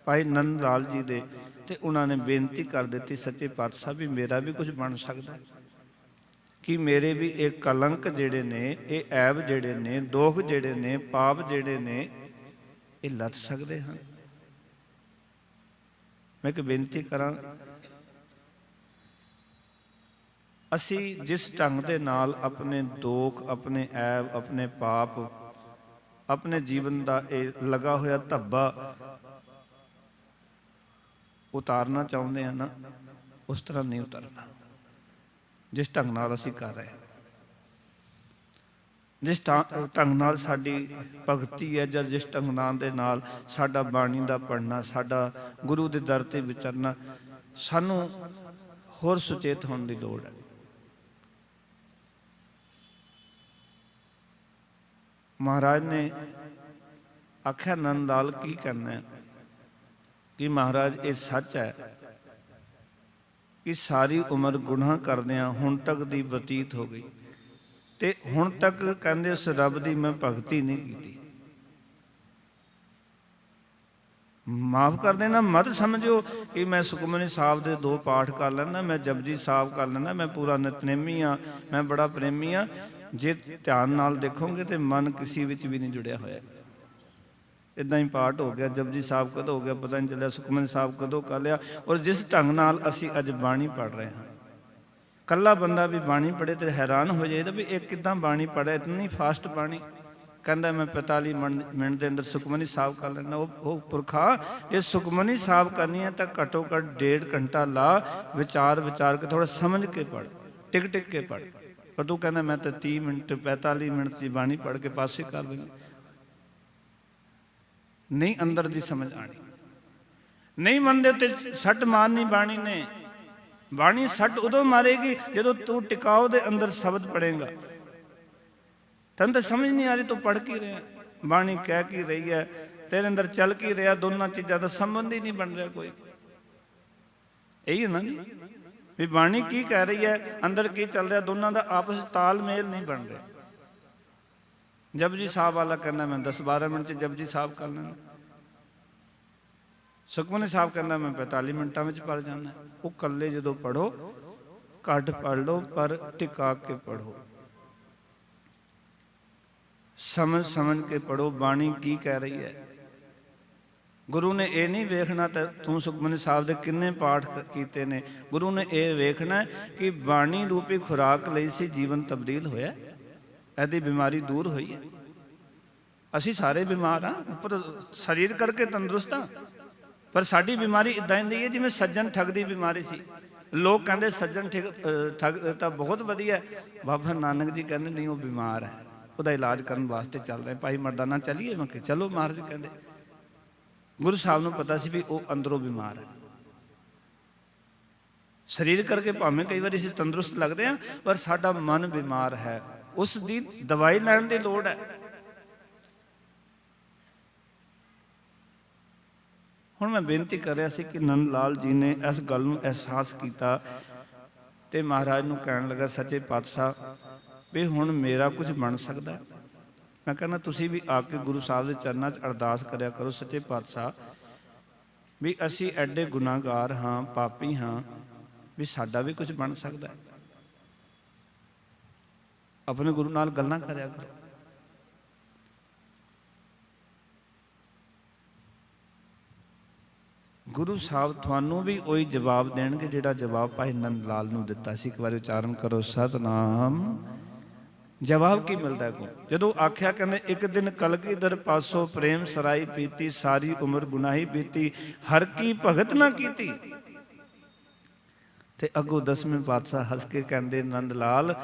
ਭਾਈ ਨੰਦ ਲਾਲ ਜੀ ਦੇ, ਤੇ ਉਹਨਾਂ ਨੇ ਬੇਨਤੀ ਕਰ ਦਿੱਤੀ, ਸੱਚੇ ਪਾਤਸ਼ਾਹ ਵੀ ਮੇਰਾ ਵੀ ਕੁਝ ਬਣ ਸਕਦਾ ਕਿ ਮੇਰੇ ਵੀ ਇਹ ਕਲੰਕ ਜਿਹੜੇ ਨੇ, ਇਹ ਐਬ ਜਿਹੜੇ ਨੇ, ਦੋਖ ਜਿਹੜੇ ਨੇ, ਪਾਪ ਜਿਹੜੇ ਨੇ, ਇਹ ਲੱਥ ਸਕਦੇ ਹਨ। ਮੈਂ ਇੱਕ ਬੇਨਤੀ ਕਰਾਂ, ਅਸੀਂ ਜਿਸ ਢੰਗ ਦੇ ਨਾਲ ਆਪਣੇ ਦੋਖ, ਆਪਣੇ ਐਬ, ਆਪਣੇ ਪਾਪ, ਆਪਣੇ ਜੀਵਨ ਦਾ ਇਹ ਲਗਾ ਹੋਇਆ ਧੱਬਾ ਉਤਾਰਨਾ ਚਾਹੁੰਦੇ ਹਾਂ ਨਾ, ਉਸ ਤਰ੍ਹਾਂ ਨਹੀਂ ਉਤਰਨਾ। ਜਿਸ ਢੰਗ ਨਾਲ ਅਸੀਂ ਕਰ ਰਹੇ ਹਾਂ, ਜਿਸ ਢੰਗ ਨਾਲ ਸਾਡੀ ਭਗਤੀ ਹੈ, ਜਾਂ ਜਿਸ ਢੰਗ ਨਾਲ ਦੇ ਨਾਲ ਸਾਡਾ ਬਾਣੀ ਦਾ ਪੜ੍ਹਨਾ, ਸਾਡਾ ਗੁਰੂ ਦੇ ਦਰ ਤੇ ਵਿਚਰਨਾ, ਸਾਨੂੰ ਹੋਰ ਸੁਚੇਤ ਹੋਣ ਦੀ ਲੋੜ ਹੈ। ਮਹਾਰਾਜ ਨੇ ਆਖਿਆ ਨੰਦ ਲਾਲ ਕੀ ਕਰਨਾ ਹੈ ਕਿ ਮਹਾਰਾਜ ਇਹ ਸੱਚ ਹੈ ਕਿ ਸਾਰੀ ਉਮਰ ਗੁਨਾਹ ਕਰਦਿਆਂ ਹੁਣ ਤੱਕ ਦੀ ਬਤੀਤ ਹੋ ਗਈ, ਤੇ ਹੁਣ ਤੱਕ ਕਹਿੰਦੇ ਉਸ ਰੱਬ ਦੀ ਮੈਂ ਭਗਤੀ ਨਹੀਂ ਕੀਤੀ। ਮਾਫ ਕਰ ਦੇਣਾ, ਮਤ ਸਮਝੋ ਕਿ ਮੈਂ ਸੁਖਮਨੀ ਸਾਹਿਬ ਦੇ 2 ਪਾਠ ਕਰ ਲੈਂਦਾ, ਮੈਂ ਜਪਜੀ ਸਾਹਿਬ ਕਰ ਲੈਂਦਾ, ਮੈਂ ਪੂਰਾ ਨਿਤਨੇਮੀ ਹਾਂ, ਮੈਂ ਬੜਾ ਪ੍ਰੇਮੀ ਹਾਂ। ਜੇ ਧਿਆਨ ਨਾਲ ਦੇਖੋਗੇ ਤੇ ਮਨ ਕਿਸੇ ਵਿੱਚ ਵੀ ਨਹੀਂ ਜੁੜਿਆ ਹੋਇਆ। ਇੱਦਾਂ ਹੀ ਪਾਠ ਹੋ ਗਿਆ, ਜਪਜੀ ਸਾਹਿਬ ਕਦੋਂ ਹੋ ਗਿਆ ਪਤਾ ਨਹੀਂ ਚੱਲਿਆ, ਸੁਖਮਨੀ ਸਾਹਿਬ ਕਦੋਂ ਕਰ ਲਿਆ। ਔਰ ਜਿਸ ਢੰਗ ਨਾਲ ਅਸੀਂ ਅੱਜ ਬਾਣੀ ਪੜ੍ਹ ਰਹੇ ਹਾਂ, ਕੱਲਾ ਬੰਦਾ ਵੀ ਬਾਣੀ ਪੜ੍ਹੇ ਤੇ ਹੈਰਾਨ ਹੋ ਜਾਏਗਾ ਵੀ ਇਹ ਕਿੱਦਾਂ ਬਾਣੀ ਪੜ੍ਹਿਆ, ਇਤਨੀ ਫਾਸਟ ਬਾਣੀ। ਕਹਿੰਦਾ ਮੈਂ 45 ਮਿੰਟ ਦੇ ਅੰਦਰ ਸੁਖਮਨੀ ਸਾਹਿਬ ਕਰ ਲੈਂਦਾ। ਉਹ ਪੁਰਖਾ, ਇਹ ਸੁਖਮਨੀ ਸਾਹਿਬ ਕਰਨੀ ਹੈ ਤਾਂ ਘੱਟੋ ਘੱਟ 1.5 ਘੰਟਾ ਲਾ, ਵਿਚਾਰ ਕੇ ਥੋੜਾ ਸਮਝ ਕੇ ਪੜ੍ਹ, ਟਿਕ ਕੇ ਪੜ੍ਹ। ਪਰ ਤੂੰ ਕਹਿੰਦਾ ਮੈਂ ਤਾਂ 30 ਮਿੰਟ 45 ਮਿੰਟ ਦੀ ਬਾਣੀ ਪੜ੍ਹ ਕੇ ਪਾਸੇ ਕਰ ਦਿੰਦੀ। ਨਹੀਂ ਅੰਦਰ ਦੀ ਸਮਝ ਆਣੀ, ਨਹੀਂ ਮਨ ਦੇ ਉੱਤੇ ਸੱਟ ਮਾਰਨੀ ਬਾਣੀ ਨੇ। ਬਾਣੀ ਸੱਟ ਉਦੋਂ ਮਾਰੇਗੀ ਜਦੋਂ ਤੂੰ ਟਿਕਾਓ ਦੇ ਅੰਦਰ ਸ਼ਬਦ ਪੜੇਗਾ। ਤੈਨੂੰ ਤਾਂ ਸਮਝ ਨਹੀਂ ਆ ਰਹੀ ਤੂੰ ਪੜ੍ਹ ਕੀ ਰਿਹਾ, ਬਾਣੀ ਕਹਿ ਕੀ ਰਹੀ ਹੈ, ਤੇਰੇ ਅੰਦਰ ਚੱਲ ਕੀ ਰਿਹਾ, ਦੋਨਾਂ ਚੀਜ਼ਾਂ ਦਾ ਸੰਬੰਧ ਹੀ ਨਹੀਂ ਬਣ ਰਿਹਾ ਕੋਈ। ਇਹੀ ਹੈ ਨਾ ਜੀ ਵੀ ਬਾਣੀ ਕੀ ਕਹਿ ਰਹੀ ਹੈ, ਅੰਦਰ ਕੀ ਚੱਲ ਰਿਹਾ, ਦੋਨਾਂ ਦਾ ਆਪਸ ਤਾਲਮੇਲ ਨਹੀਂ ਬਣ ਰਿਹਾ। ਜਪਜੀ ਸਾਹਿਬ ਵਾਲਾ ਕਹਿੰਦਾ ਮੈਂ 10-12 ਮਿੰਟ 'ਚ ਜਪਜੀ ਸਾਹਿਬ ਕਰ ਲੈਂਦਾ, ਸੁਖਮਨੀ ਸਾਹਿਬ ਕਹਿੰਦਾ ਮੈਂ 45 ਮਿੰਟਾਂ ਵਿੱਚ ਪੜ੍ਹ ਜਾਂਦਾ। ਉਹ ਇਕੱਲੇ ਜਦੋਂ ਪੜ੍ਹੋ, ਘੱਟ ਪੜ੍ਹ ਲਓ ਪਰ ਟਿਕਾ ਕੇ ਪੜ੍ਹੋ, ਸਮਝ ਕੇ ਪੜ੍ਹੋ ਬਾਣੀ ਕੀ ਕਹਿ ਰਹੀ ਹੈ। ਗੁਰੂ ਨੇ ਇਹ ਨਹੀਂ ਵੇਖਣਾ ਤਾਂ ਤੂੰ ਸੁਖਮਨੀ ਸਾਹਿਬ ਦੇ ਕਿੰਨੇ ਪਾਠ ਕੀਤੇ ਨੇ, ਗੁਰੂ ਨੇ ਇਹ ਵੇਖਣਾ ਕਿ ਬਾਣੀ ਰੂਪੀ ਖੁਰਾਕ ਲਈ ਸੀ ਜੀਵਨ ਤਬਦੀਲ ਹੋਇਆ, ਇਹਦੀ ਬਿਮਾਰੀ ਦੂਰ ਹੋਈ ਹੈ। ਅਸੀਂ ਸਾਰੇ ਬਿਮਾਰ ਹਾਂ, ਪਰ ਸਰੀਰ ਕਰਕੇ ਤੰਦਰੁਸਤ ਹਾਂ, ਪਰ ਸਾਡੀ ਬਿਮਾਰੀ ਇੱਦਾਂ ਦੀ ਹੈ ਜਿਵੇਂ ਸੱਜਣ ਠੱਗ ਦੀ ਬਿਮਾਰੀ ਸੀ। ਲੋਕ ਕਹਿੰਦੇ ਸੱਜਣ ਠੱਗ ਤਾਂ ਬਹੁਤ ਵਧੀਆ, ਬਾਬਾ ਨਾਨਕ ਜੀ ਕਹਿੰਦੇ ਨਹੀਂ, ਉਹ ਬਿਮਾਰ ਹੈ, ਉਹਦਾ ਇਲਾਜ ਕਰਨ ਵਾਸਤੇ ਚੱਲ ਰਹੇ। ਭਾਈ ਮਰਦਾਨਾ ਚੱਲੀਏ? ਮੈਂ ਕਿਹਾ ਚਲੋ। ਮਹਾਰਾਜ ਕਹਿੰਦੇ ਗੁਰੂ ਸਾਹਿਬ ਨੂੰ ਪਤਾ ਸੀ ਵੀ ਉਹ ਅੰਦਰੋਂ ਬਿਮਾਰ ਹੈ। ਸਰੀਰ ਕਰਕੇ ਭਾਵੇਂ ਕਈ ਵਾਰੀ ਅਸੀਂ ਤੰਦਰੁਸਤ ਲੱਗਦੇ ਹਾਂ, ਪਰ ਸਾਡਾ ਮਨ ਬਿਮਾਰ ਹੈ, ਉਸ ਦੀ ਦਵਾਈ ਲੈਣ ਦੀ ਲੋੜ ਹੈ। ਹੁਣ ਮੈਂ ਬੇਨਤੀ ਕਰ ਰਿਹਾ ਸੀ ਕਿ ਨੰਦ ਲਾਲ ਜੀ ਨੇ ਇਸ ਗੱਲ ਨੂੰ ਅਹਿਸਾਸ ਕੀਤਾ ਤੇ ਮਹਾਰਾਜ ਨੂੰ ਕਹਿਣ ਲੱਗਾ, ਸੱਚੇ ਪਾਤਸ਼ਾਹ ਵੀ ਹੁਣ ਮੇਰਾ ਕੁਝ ਬਣ ਸਕਦਾ? ਮੈਂ ਕਹਿੰਦਾ ਤੁਸੀਂ ਵੀ ਆ ਕੇ ਗੁਰੂ ਸਾਹਿਬ ਦੇ ਚਰਨਾਂ 'ਚ ਅਰਦਾਸ ਕਰਿਆ ਕਰੋ, ਸੱਚੇ ਪਾਤਸ਼ਾਹ ਵੀ ਅਸੀਂ ਐਡੇ ਗੁਨਾਹਗਾਰ ਹਾਂ, ਪਾਪੀ ਹਾਂ, ਵੀ ਸਾਡਾ ਵੀ ਕੁਝ ਬਣ ਸਕਦਾ। ਆਪਣੇ ਗੁਰੂ ਨਾਲ ਗੱਲਾਂ ਕਰਿਆ ਕਰੋ। ਗੁਰੂ ਸਾਹਿਬ ਤੁਹਾਨੂੰ ਵੀ ਉਹੀ ਜਵਾਬ ਦੇਣਗੇ ਜਿਹੜਾ ਜਵਾਬ ਭਾਈ ਨੰਦ ਲਾਲ ਨੂੰ ਦਿੱਤਾ ਸੀ। ਇੱਕ ਵਾਰੀ ਉਚਾਰਨ ਕਰੋ, ਸਤਨਾਮ। ਜਵਾਬ ਕੀ ਮਿਲਦਾ ਕੋ? ਜਦੋਂ ਆਖਿਆ ਕਹਿੰਦੇ ਇੱਕ ਦਿਨ ਕਲਗੀਧਰ ਪਾਸੋਂ ਪ੍ਰੇਮ ਸਰਾਈ ਪੀਤੀ, ਸਾਰੀ ਉਮਰ ਗੁਨਾਹੀ ਬੀਤੀ, ਹਰ ਕੀ ਭਗਤ ਨਾ ਕੀਤੀ। ਤੇ ਅੱਗੋਂ 10ਵੇਂ ਪਾਤਸ਼ਾਹ ਹੱਸ ਕੇ ਕਹਿੰਦੇ, ਨੰਦ ਲਾਲ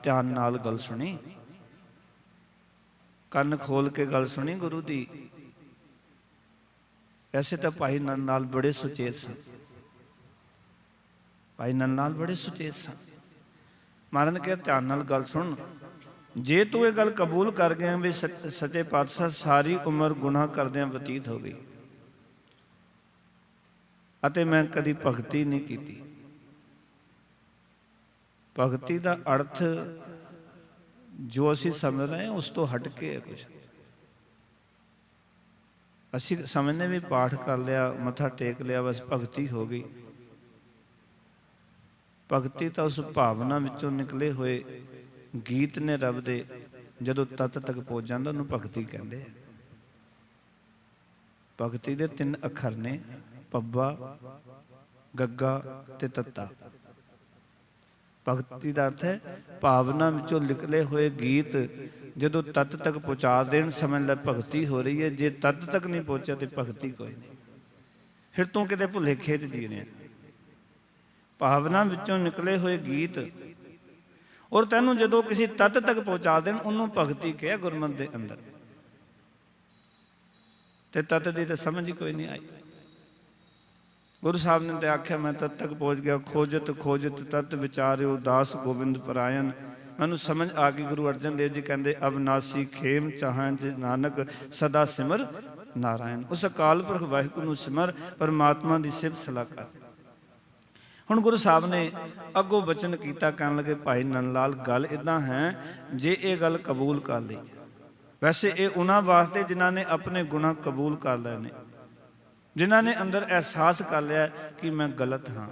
ध्यान नाल गल सुनी, कन्न खोल के गल सुनी गुरु दी। वैसे तो भाई नंद नाल बड़े सुचेत सन, भाई नंद नाल बड़े सुचेत सन। महाराज ने कहा ध्यान नाल गल सुन, जे तू ये गल कबूल कर गया भी सच्चे पातशाह सारी उम्र गुनाह करदियां बतीत हो गई अते मैं कदी भगती नहीं की। भगती का अर्थ जो असी समझ रहे हैं उस तो हट के है कुछ। असी समझने भी पाठ कर लिया, मत्था टेक लिया, बस भगती हो गई। भगती तो उस भावना विचों निकले हुए गीत ने रब दे, जदों तत तक पहुंच जाता उन्होंने भगती कहते हैं। भगती दे 3 अखर ने, पब्बा, गग्गा ते तत्ता। भगती का अर्थ है भावना विचों निकले हुए गीत जदों तत तक पहुँचा देन, समझ लै भगती हो रही है। जे तत तक नहीं पहुँचा तो भगती कोई नहीं, फिर तू किते भुलेखे च जी रहा। भावना विचों निकले हुए गीत और तैनूं जदों किसी तत तक पहुँचा देन उन्होंने भगती कहा गुरमत के अंदर। ते तत की तो समझ ही कोई नहीं आई। गुरु साहब ने तो आख्या मैं तत तक पहुँच गया, खोजत खोजत तत विचारियो दास गोबिंद परायन। मैनू समझ आ गई। गुरु अर्जन देव जी कहते अविनाशी खेम चाहां जे नानक सदा सिमर नारायण। उस अकाल पुरख वाहिगुरू सिमर, परमात्मा की सिफत सलाह कर। हुण गुरु साहब ने अगों बचन किया, कहन लगे भाई नंद लाल गल इदां है, जे ये गल कबूल कर ली, वैसे ये उन्हां वास्ते जिन्हां ने अपने गुनाह कबूल कर लए ने, जिन्हां ने अंदर एहसास कर लिया कि मैं गलत हाँ,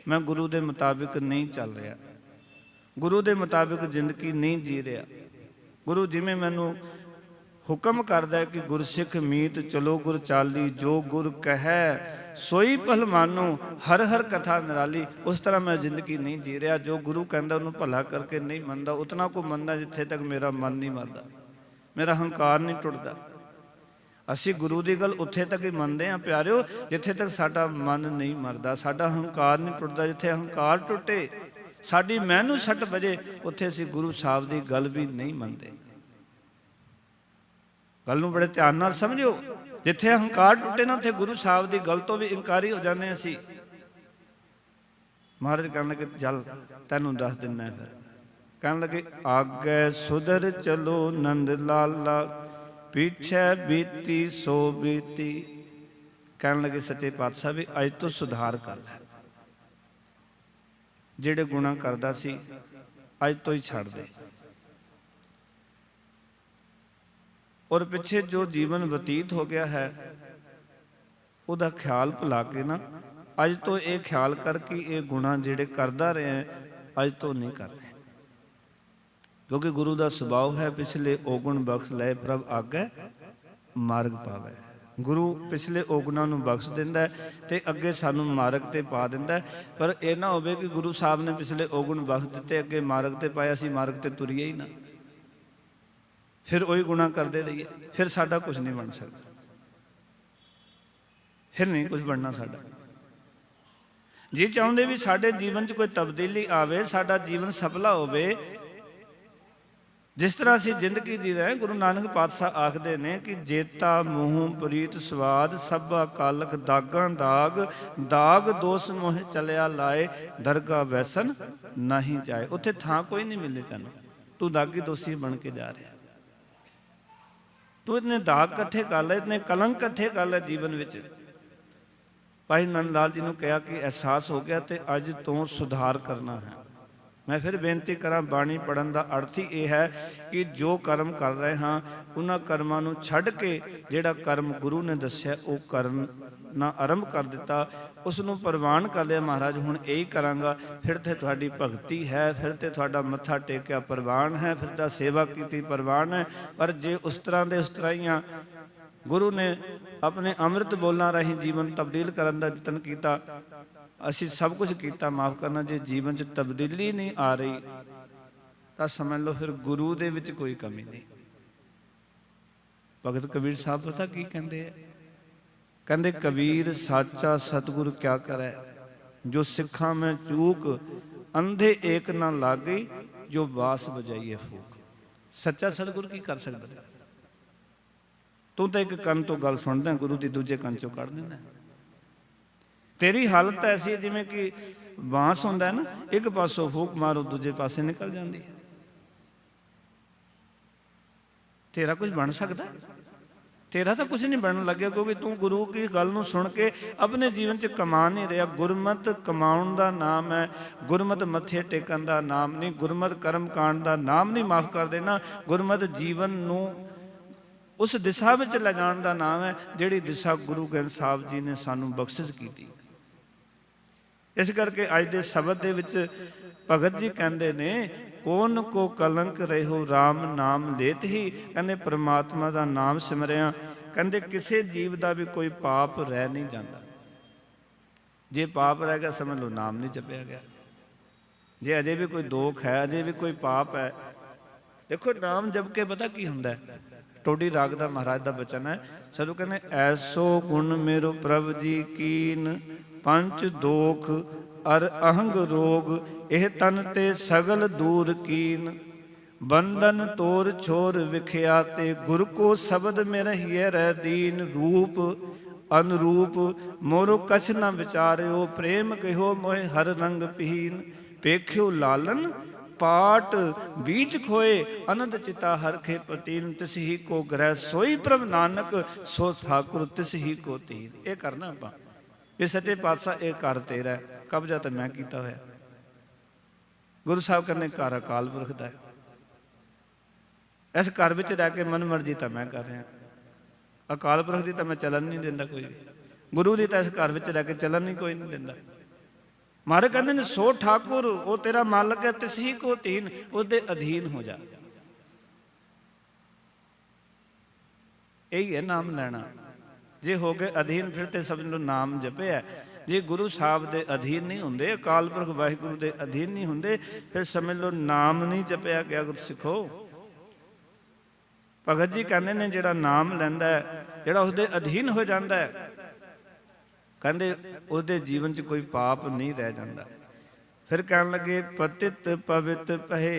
मैं गुरु के मुताबिक नहीं चल रहा, गुरु के मुताबिक जिंदगी नहीं जी रहा। गुरु जिमें मैनू हुक्म करदा है कि गुरसिख मीत चलो गुर चाली, जो गुर कहे सोई भल मानो, हर हर कथा निराली। उस तरह मैं जिंदगी नहीं जी रहा। जो गुरु कहता उन्होंने भला करके नहीं मनता, उतना को मनता जिथे तक मेरा मन नहीं मरदा, मेरा हंकार नहीं टुटदा। असी गुरु की गल उत्थे तक ही मनते हैं प्यारिओ जिथे तक साडा मन नहीं मरदा, साडा हंकार नहीं टुटदा। जिथे हंकार टुटे, साडी मैनू सट बजे, उत्थे असी गुरु साहब की गल भी नहीं मनते। गल नूं बड़े ध्यान नाल समझिओ। जिथे हंकार टुटे ना, उत्थे गुरु साहब की गल तो भी इनकारी हो जाने असी। महाराज कहन लगे चल तैनूं दस दिना। फिर कहन लगे आगे सुधर चलो नंद लाला, पीछे बीती सो बीती। कहन लगे सच्चे पातशाह भी अज तो सुधार कर लै, जिहड़े गुनाह करदा सी अज तो ही छड्ड दे, और पिछे जो जीवन बतीत हो गया है उहदा ख्याल भुला के ना अज तो ये ख्याल कर कि ये गुनाह जिहड़े करदा रहे हैं अज तो नहीं कर रहे। क्योंकि गुरु का सुभाव है पिछले ओगुण बख्श ले प्रभ आगे मार्ग पावे। गुरु पिछले ओगुणा नूं बख्श दिंदा है ते अगे सानू मार्ग ते पा दिंदा है। पर यह ना होवे कि गुरु साहब ने पिछले ओगुण बख्श दिते अगे मार्ग ते पाया, असीं मार्ग ते तुरीए ही ना, फिर वही गुनाह करते रहिए, फिर साडा कुछ नहीं बन सकता, फिर नहीं कुछ बनना साडा। जी चाहुंदे भी साडे जीवन च कोई तब्दीली आवे, साडा जीवन सफला होवे, जिस तरह असीं जिंदगी जी रहे हैं। गुरु नानक पातशाह आखदे ने कि जेता मूह प्रीत स्वाद, सभा कालख दागां दाग, दाग दोष मोह चलिया लाए, दरगाह वैसन नहीं जाए। उत्थे थां कोई नहीं मिले तैनूं, तू दागी दोषी बन के जा रहा। तू इतने दाग कट्ठे कर ले, इतने कलंक कट्ठे कर ले जीवन विच। भाई नंद लाल जी ने कहा कि एहसास हो गया तो अज तो सुधार करना है। मैं फिर बेनती करा, बाणी पढ़न का अर्थ ही यह है कि जो कर्म कर रहे हाँ उन्होंने कर्मां नूं छड्ड के जिहड़ा कर्म गुरु ने दस्या वो करना आरंभ कर दिता, उसनूं प्रवान कर लिया। महाराज हुण यही करांगा, फिर तो तुहाडी भगती है, फिर तो तुहाडा मत्था टेकिया प्रवान है, फिर तो सेवा की प्रवान है। पर जे उस तरह दे उस तरह ही हाँ, गुरु ने अपने अमृत बोलना राही जीवन तब्दील करन दा यतन कीता, असी सब कुछ किया, माफ़ करना। जे जीवन च तब्दीली नहीं आ रही तो समझ लो फिर गुरु दे विच कोई कमी नहीं। भगत कबीर साहब पता की कहते हैं? कहते कबीर साचा सतगुरु क्या करे, जो सिखा में चूक अंधे एक ना लागे जो बास बजाइए फूक। सच्चा सतगुर की कर सकता? तू तो एक कंन तो गल सुनदा, गुरु की दूजे कंन चों कढ़ दिंदा। तेरी हालत ऐसी जिवें कि बांस हुंदा है ना, एक पासों फूक मारो दूजे पासे निकल जाती है। तेरा कुछ बन सकता? तेरा तो कुछ नहीं बनने लगे, क्योंकि तू गुरु की गल नूं सुन के अपने जीवन च कमा नहीं रहा। गुरमत कमाउण दा नाम है, गुरमत मत्थे टेकण दा नाम नहीं, गुरमत कर्म कांड दा नाम नहीं, माफ कर देना। गुरमत जीवन नूं उस दिशा विच ले जाण दा नाम है, जिहड़ी दिशा गुरु ग्रंथ साहिब जी ने सानूं बख्शिश कीती। इस करके अज दे शबद दे विच भगत जी कहंदे ने, कौन को कलंक रहो राम नाम लेत ही। कहंदे परमात्मा दा नाम सिमरिया, कहंदे किसी जीव का भी कोई पाप रह नहीं जाता। जे पाप रह गया समझ लो नाम नहीं जपया गया। जे अजे भी कोई दोख है, अजे भी कोई पाप है, देखो नाम जप के पता की हुंदा है। टोडी राग दा महाराज दा बचन है, साधु कहने ऐसो गुण मेरो प्रभ जी कीन, पंच दोख अर अहंग रोग, एह तन ते सगल दूर कीन। बंधन तोर छोर विख्याते, गुर को शब्द में रहिए रह दीन। रूप अनुरूप मोरो कछ न विचार्यो, प्रेम कहो मोहे हर रंग पीन। पेख्यो लालन पाट बीच खोए, अनंद चिता हर खे पतीन। तिस ही को ग्रह सोई प्रभ नानक, सो ठाकुर तिस ही को तीन। ये करना आप ये सच्चे पातशाह, ये कर तेरा है, कब्जा तो मैं किया होया। गुरु साहब कहने घर अकाल पुरख दा है, इस घर विच रह के मन मर्जी तो मैं कर रहा, अकाल पुरख की तो मैं चलन नहीं देंदा कोई भी, गुरु की तो इस घर विच रह के चलन नहीं कोई नहीं देंदा। महाराज कहते ने सो ठाकुर वो तेरा मालक है, तिस ही को तीन, उसके अधीन हो जा। यही है नाम लेना। जे हो गए अधीन फिर तो समझ लो नाम जपे है। जे गुरु साहब के अधीन नहीं होंगे, अकाल पुरख वाहिगुरु के अधीन नहीं होंगे, फिर समझ लो नाम नहीं जपया गया। गुरसिखो भगत जी कहते ने जिहड़ा नाम लैंदा है, जिहड़ा उसके अधीन हो जाता है, कहते उसके जीवन च कोई पाप नहीं रह जाता। फिर कहन लगे पतित पवित पहे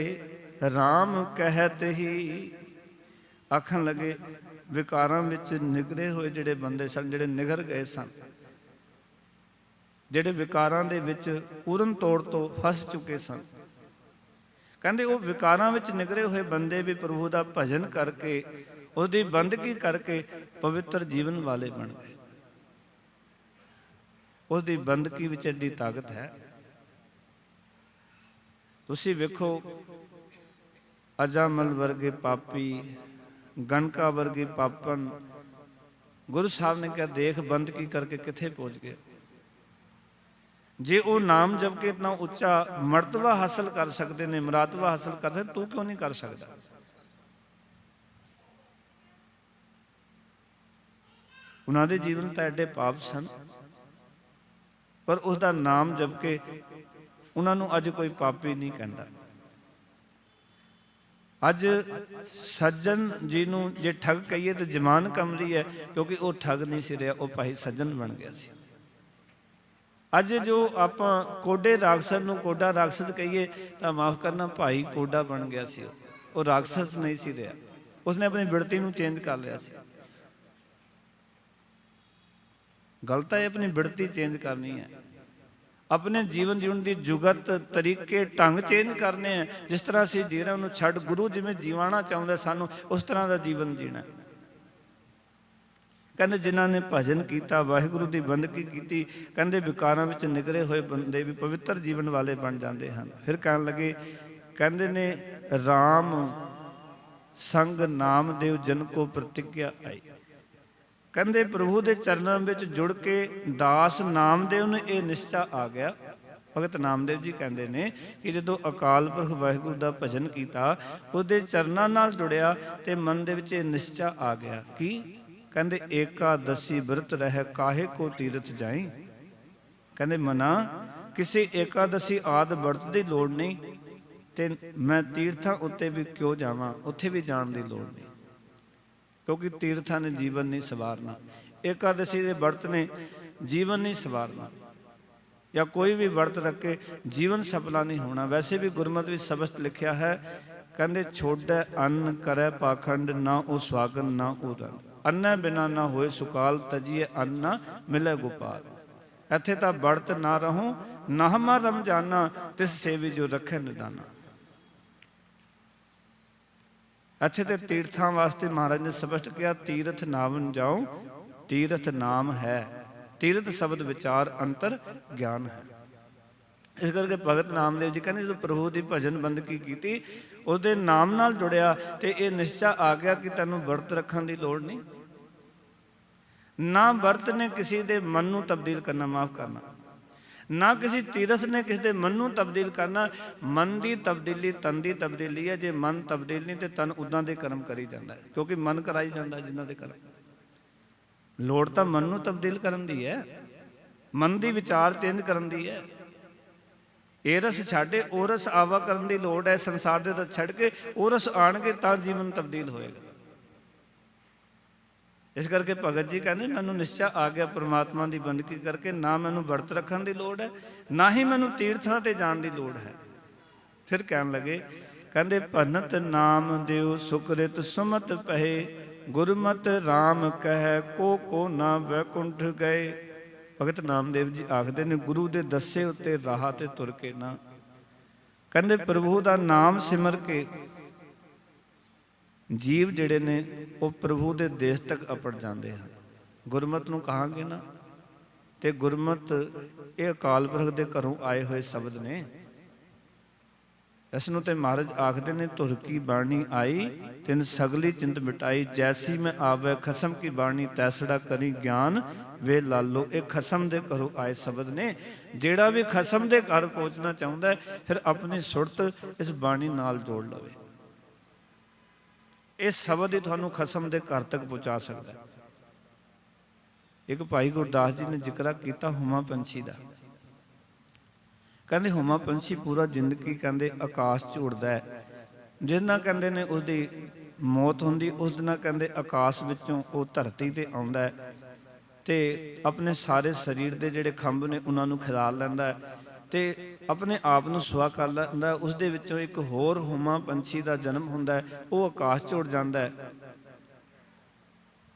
राम कहत ही। आखन लगे विकारां विच निगरे हुए जिहड़े बंदे सन, जिहड़े निगर गए सन, जिहड़े विकारां दे विच पूरन तौर तो फस चुके सन, कहंदे वो विकारां विच निगरे हुए बंदे भी प्रभु दा भजन करके उसदी बंदगी करके पवित्र जीवन वाले बन गए। उसदी बंदगी विच एडी ताकत है। तुसीं वेखो अजामल वर्गे पापी, गणका वर्गी पापन, गुरु साहब ने कहा देख बंदगी करके किथे पहुंच गए। जे वो नाम जप के इतना उच्चा मर्तबा हासिल कर सकते ने, मरातबा हासिल कर सकते, तू क्यों नहीं कर सकता? उन्होंने जीवन तो एडे पाप सन, पर उसका नाम जप के उन्होंने अज कोई पापी नहीं कहता। अज सज्जन जी नूं जे ठग कहिए तो जमान कमली है, क्योंकि वो ठग नहीं सी रहा, वो भाई सज्जन बन गया सी। अज जो आप कोडे राक्षस नूं कोडा राक्षस कहिए तो माफ करना भाई कोडा बन गया सी। वो राक्षस नहीं सी रहा, उसने अपनी बिरती नूं चेंज कर लिया सी। गलत है अपनी बिरती चेंज करनी है, अपने जीवन जीवन की जुगत तरीके ढंग चेंज करने हैं। जिस तरह असीं जी रहे उन्होंने छड़ गुरु जिमें जीवाना चाहता सानू उस तरह का जीवन जीना। कहते जिन्हों ने भजन किया, वाहिगुरु की बंदगी की, कहते विकारां विच निगरे हुए बंदे भी पवित्र जीवन वाले बन जाते हैं। फिर कहन लगे कहते ने राम संग नाम देव जन को प्रतिज्ञा आई। कहते प्रभु के चरणों में जुड़ के दास नामदेव ने यह निश्चा आ गया। भगत नामदेव जी कहते हैं कि जो अकाल पुरख वाहिगुरु का भजन किया, उसके चरणों नाल जुड़िया तो मन के निश्चा आ गया कि कहते एकादशी व्रत रह काहे को तीरथ जाई। कहते मना किसी एकादशी आदि व्रत की लौड़ नहीं, तो मैं तीर्थां उत्ते भी क्यों जावां, उत्थे भी जाण की लौड़ नहीं, क्योंकि तीर्थां ने जीवन नहीं सवारना, एकादशी के व्रत ने जीवन नहीं सवारना। या कोई भी वर्त रख के जीवन सफला नहीं होना। वैसे भी गुरमत में स्पष्ट लिखा है, कहते छोड़े अन्न करे पाखंड, ना ओ सुहागन ना ओ रन, अन्ना बिना ना होए सुकाल, तजिए अन्न ना मिले गोपाल। इत्थे तां वर्त ना रहो नाहमा रमजाना, तिस सेवी जो रखे निदाना। ਇੱਥੇ ਤੇ ਤੀਰਥਾਂ ਵਾਸਤੇ ਮਹਾਰਾਜ ਨੇ ਸਪਸ਼ਟ ਕਿਹਾ, ਤੀਰਥ ਨਾਵਨ ਜਾਓ, ਤੀਰਥ ਨਾਮ ਹੈ, ਤੀਰਥ ਸ਼ਬਦ ਵਿਚਾਰ ਅੰਤਰ ਗਿਆਨ ਹੈ। ਇਸ ਕਰਕੇ ਭਗਤ ਨਾਮਦੇਵ ਜੀ ਕਹਿੰਦੇ ਜਦੋਂ ਪ੍ਰਭੂ ਦੀ ਭਜਨ ਬੰਦਗੀ ਕੀਤੀ, ਉਹਦੇ ਨਾਮ ਨਾਲ ਜੁੜਿਆ ਤੇ ਇਹ ਨਿਸ਼ਚਾ ਆ ਗਿਆ ਕਿ ਤੈਨੂੰ ਵਰਤ ਰੱਖਣ ਦੀ ਲੋੜ ਨਹੀਂ। ਨਾ ਵਰਤ ਨੇ ਕਿਸੇ ਦੇ ਮਨ ਨੂੰ ਤਬਦੀਲ ਕਰਨਾ, ਮਾਫ ਕਰਨਾ, ना किसी तीरथ ने किसी के मन को तब्दील करना। मन की तब्दीली तन की तब्दीली है। जे मन तब्दील नहीं तो तन उदा के कर्म करी जाता है, क्योंकि मन कराई जाता है जिन्हों के कर्म। लोड़ तो मन को तब्दील करन दी है, मन की विचार चेंज करन दी है। ए रस छाड़े ओ रस आवा करन दी लोड़ है। संसार के रस छड़ के ओ रस आणगे तां जीवन तब्दील होएगा। इस करके भगत जी कहते मैनू निश्चा आ गया परमात्मा की बंदगी करके, ना मैनू वर्त रखन की लोड़ है, ना ही मैनू तीर्थां ते जाण की लोड़ है। फिर कहन लगे, कहते भनत नाम देव सुकृत सुमत पहे, गुरमत राम कह को ना वैकुंठ गए। भगत नामदेव जी आखते ने गुरु दे दसे उत्ते राह ते तुर के ना, कहते प्रभु का नाम सिमर के जीव जिहड़े ने वो प्रभु के देश तक अपड़ जाते हैं। गुरमत नूं कहांगे ना ते गुरमत ये अकाल पुरख के घरों आए हुए शब्द ने। इस नूं ते महाराज आखते ने, धुर की बाणी आई तिन सगली चिंत मिटाई, जैसी मैं आवे खसम की बाणी तैसड़ा करी ज्ञान वे लालो। ये खसम के घरों आए शब्द ने। जिहड़ा भी खसम के घर पहुँचना चाहुंदा है, फिर अपनी सुरत इस बाणी नाल जोड़ लवे। इस शब्द ही तुहानू खसम के घर तक पहुँचा सकता है। एक भाई गुरदास जी ने जिक्र किया हुमा पंछी का। कहते हुमा पंछी पूरा जिंदगी कहते आकाश च उड़ता है। जिस दिन कहते ने उसकी मौत होंदी, उस दिन कहते आकाश विचों वो धरती ते आउंदा है ते अपने सारे शरीर के जिहड़े खंभ ने उन्होंने खिला लैंदा है ते अपने आप को सुहा कर लैंदा। उस दे विचों एक होर हुमा पंछी का जन्म हुंदा है, वो आकाश च उड़ जाता है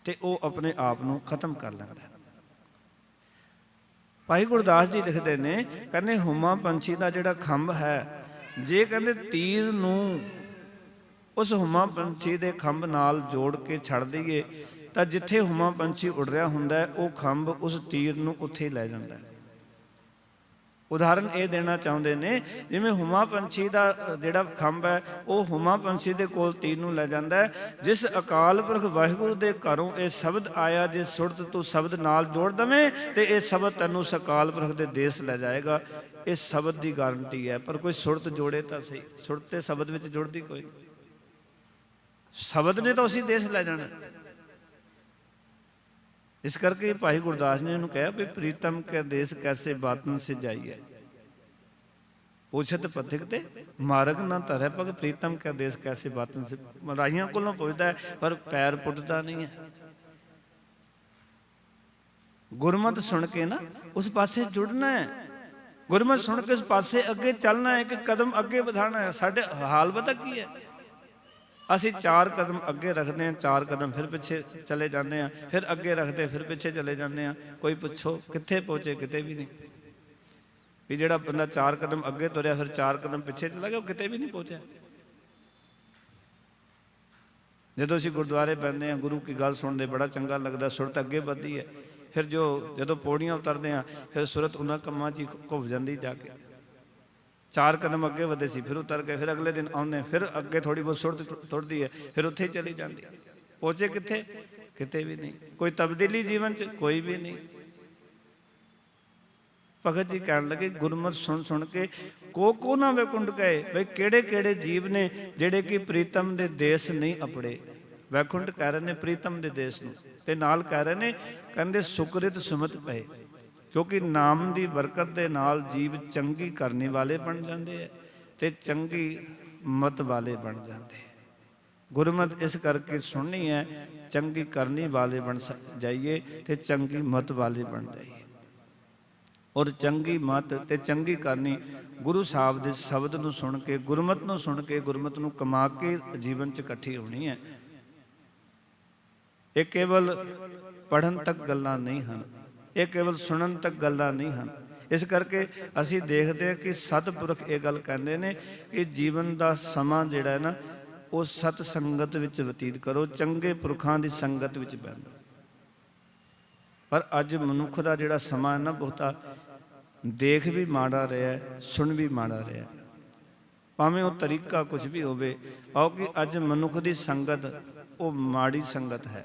ते वो अपने आप को खत्म कर लैंदा है। भाई गुरदास जी लिखते हैं, कहते हुमा पंछी का जिहड़ा खंभ है, जे कहते तीर नूं उस हुमा पंछी के खंभ नाल जोड़ के छड़ दईए तां जिथे हुमा पंछी उड़ रहा हुंदा है, वो खंभ उस तीर नूं उत्थे लै जांदा है। उदाहरण ये देना चाहते हैं, जिवें हुमा पंछी का जिहड़ा खंभ है वो हुमा पंछी के कोल तीर नूं लै जांदा है। जिस अकाल पुरख वाहिगुरू के घरों ये शब्द आया, जे सुरत तू शब्द नाल जोड़ दवें तो यह शब्द तैनूं उस अकाल पुरख के देश लै जाएगा। इस शब्द की गारंटी है। पर कोई सुरत जोड़े तो सही, सुरत ते शब्द विच जुड़दी कोई नहीं। शब्द ने तो उसी देश लै जाना। इस करके भाई गुरदास ने उन्होंने कहा भी प्रीतम के देश कैसे बातन से जाइए, पूछत पथिक ते मार्ग ना धरे पग, प्रीतम के देश कैसे बातन से। राहियां कोलों पुछदा है पर पैर पुटदा नहीं है। गुरमत सुन के ना उस पासे जुड़ना है, गुरमत सुन के उस पासे अगे चलना है, एक कदम अगे बढ़ाना है। साडे हाल पता की है, असी 4 कदम अगे रखते हैं, 4 कदम फिर पिछे चले जाते हैं, फिर अगे रखते हैं, फिर पिछे चले जाते हैं। कोई पुछो कित्थे पहुँचे, किते भी नहीं। भी जिहड़ा बंदा 4 कदम अगे तुरया फिर 4 कदम पिछे चला गया, वो किते भी नहीं पहुँचा। जो असीं गुरुद्वारे बैठते हैं, गुरु की गल सुनते बड़ा चंगा लगता, सुरत अगे बढ़ती है। फिर जो पौड़ियाँ उतरते हैं फिर सुरत उन्होंने कमां च घुप जाती जाके। 4 कदम अगे वधे सी, फिर उतर गए, फिर अगले दिन आउंदे, फिर अगे थोड़ी बहुत सुरत तुरदी है, फिर उत्थे ही चली जाती। पहुँचे कित्थे, किते भी नहीं। कोई तब्दीली जीवन च कोई भी नहीं। भगत जी कहन लगे गुरमत सुन सुन के को ना वैकुंठ गए। भाई केड़े केड़े जीव ने जेड़े कि प्रीतम दे देश नहीं अपड़े। वैकुंठ कह रहे ने प्रीतम दे देश नूं, ते नाल कह रहे ने कहंदे सुकृत सुमत पए, क्योंकि नाम की बरकत के नाल जीव चंगी करने वाले बन जाते हैं ते चंगी मत वाले बन जाते हैं। गुरमत इस करके सुननी है, चंगी करने वाले बन जाइए ते चंगी मत वाले बन जाइए। ਔਰ ਚੰਗੀ ਮੱਤ ਤੇ ਚੰਗੀ ਕਰਨੀ ਗੁਰੂ ਸਾਹਿਬ ਦੇ ਸ਼ਬਦ ਨੂੰ ਸੁਣ ਕੇ, ਗੁਰਮਤਿ ਨੂੰ ਸੁਣ ਕੇ, ਗੁਰਮਤਿ ਨੂੰ ਕਮਾ ਕੇ ਜੀਵਨ 'ਚ ਇਕੱਠੀ ਹੋਣੀ ਹੈ। ਇਹ ਕੇਵਲ ਪੜ੍ਹਨ ਤੱਕ ਗੱਲਾਂ ਨਹੀਂ ਹਨ, ਇਹ ਕੇਵਲ ਸੁਣਨ ਤੱਕ ਗੱਲਾਂ ਨਹੀਂ ਹਨ। ਇਸ ਕਰਕੇ ਅਸੀਂ ਦੇਖਦੇ ਹਾਂ ਕਿ ਸਤਿਪੁਰਖ ਇਹ ਗੱਲ ਕਹਿੰਦੇ ਨੇ ਕਿ ਜੀਵਨ ਦਾ ਸਮਾਂ ਜਿਹੜਾ ਹੈ ਨਾ, ਉਹ ਸਤ ਸੰਗਤ ਵਿੱਚ ਬਤੀਤ ਕਰੋ, ਚੰਗੇ ਪੁਰਖਾਂ ਦੀ ਸੰਗਤ ਵਿੱਚ ਬਹਿੰਦਾ। ਪਰ ਅੱਜ ਮਨੁੱਖ ਦਾ ਜਿਹੜਾ ਸਮਾਂ ਹੈ ਨਾ, ਬਹੁਤਾ ਦੇਖ ਵੀ ਮਾੜਾ ਰਿਹਾ, ਸੁਣ ਵੀ ਮਾੜਾ ਰਿਹਾ, ਭਾਵੇਂ ਉਹ ਤਰੀਕਾ ਕੁਝ ਵੀ ਹੋਵੇ। ਆਓ ਕਿ ਅੱਜ ਮਨੁੱਖ ਦੀ ਸੰਗਤ ਉਹ ਮਾੜੀ ਸੰਗਤ ਹੈ,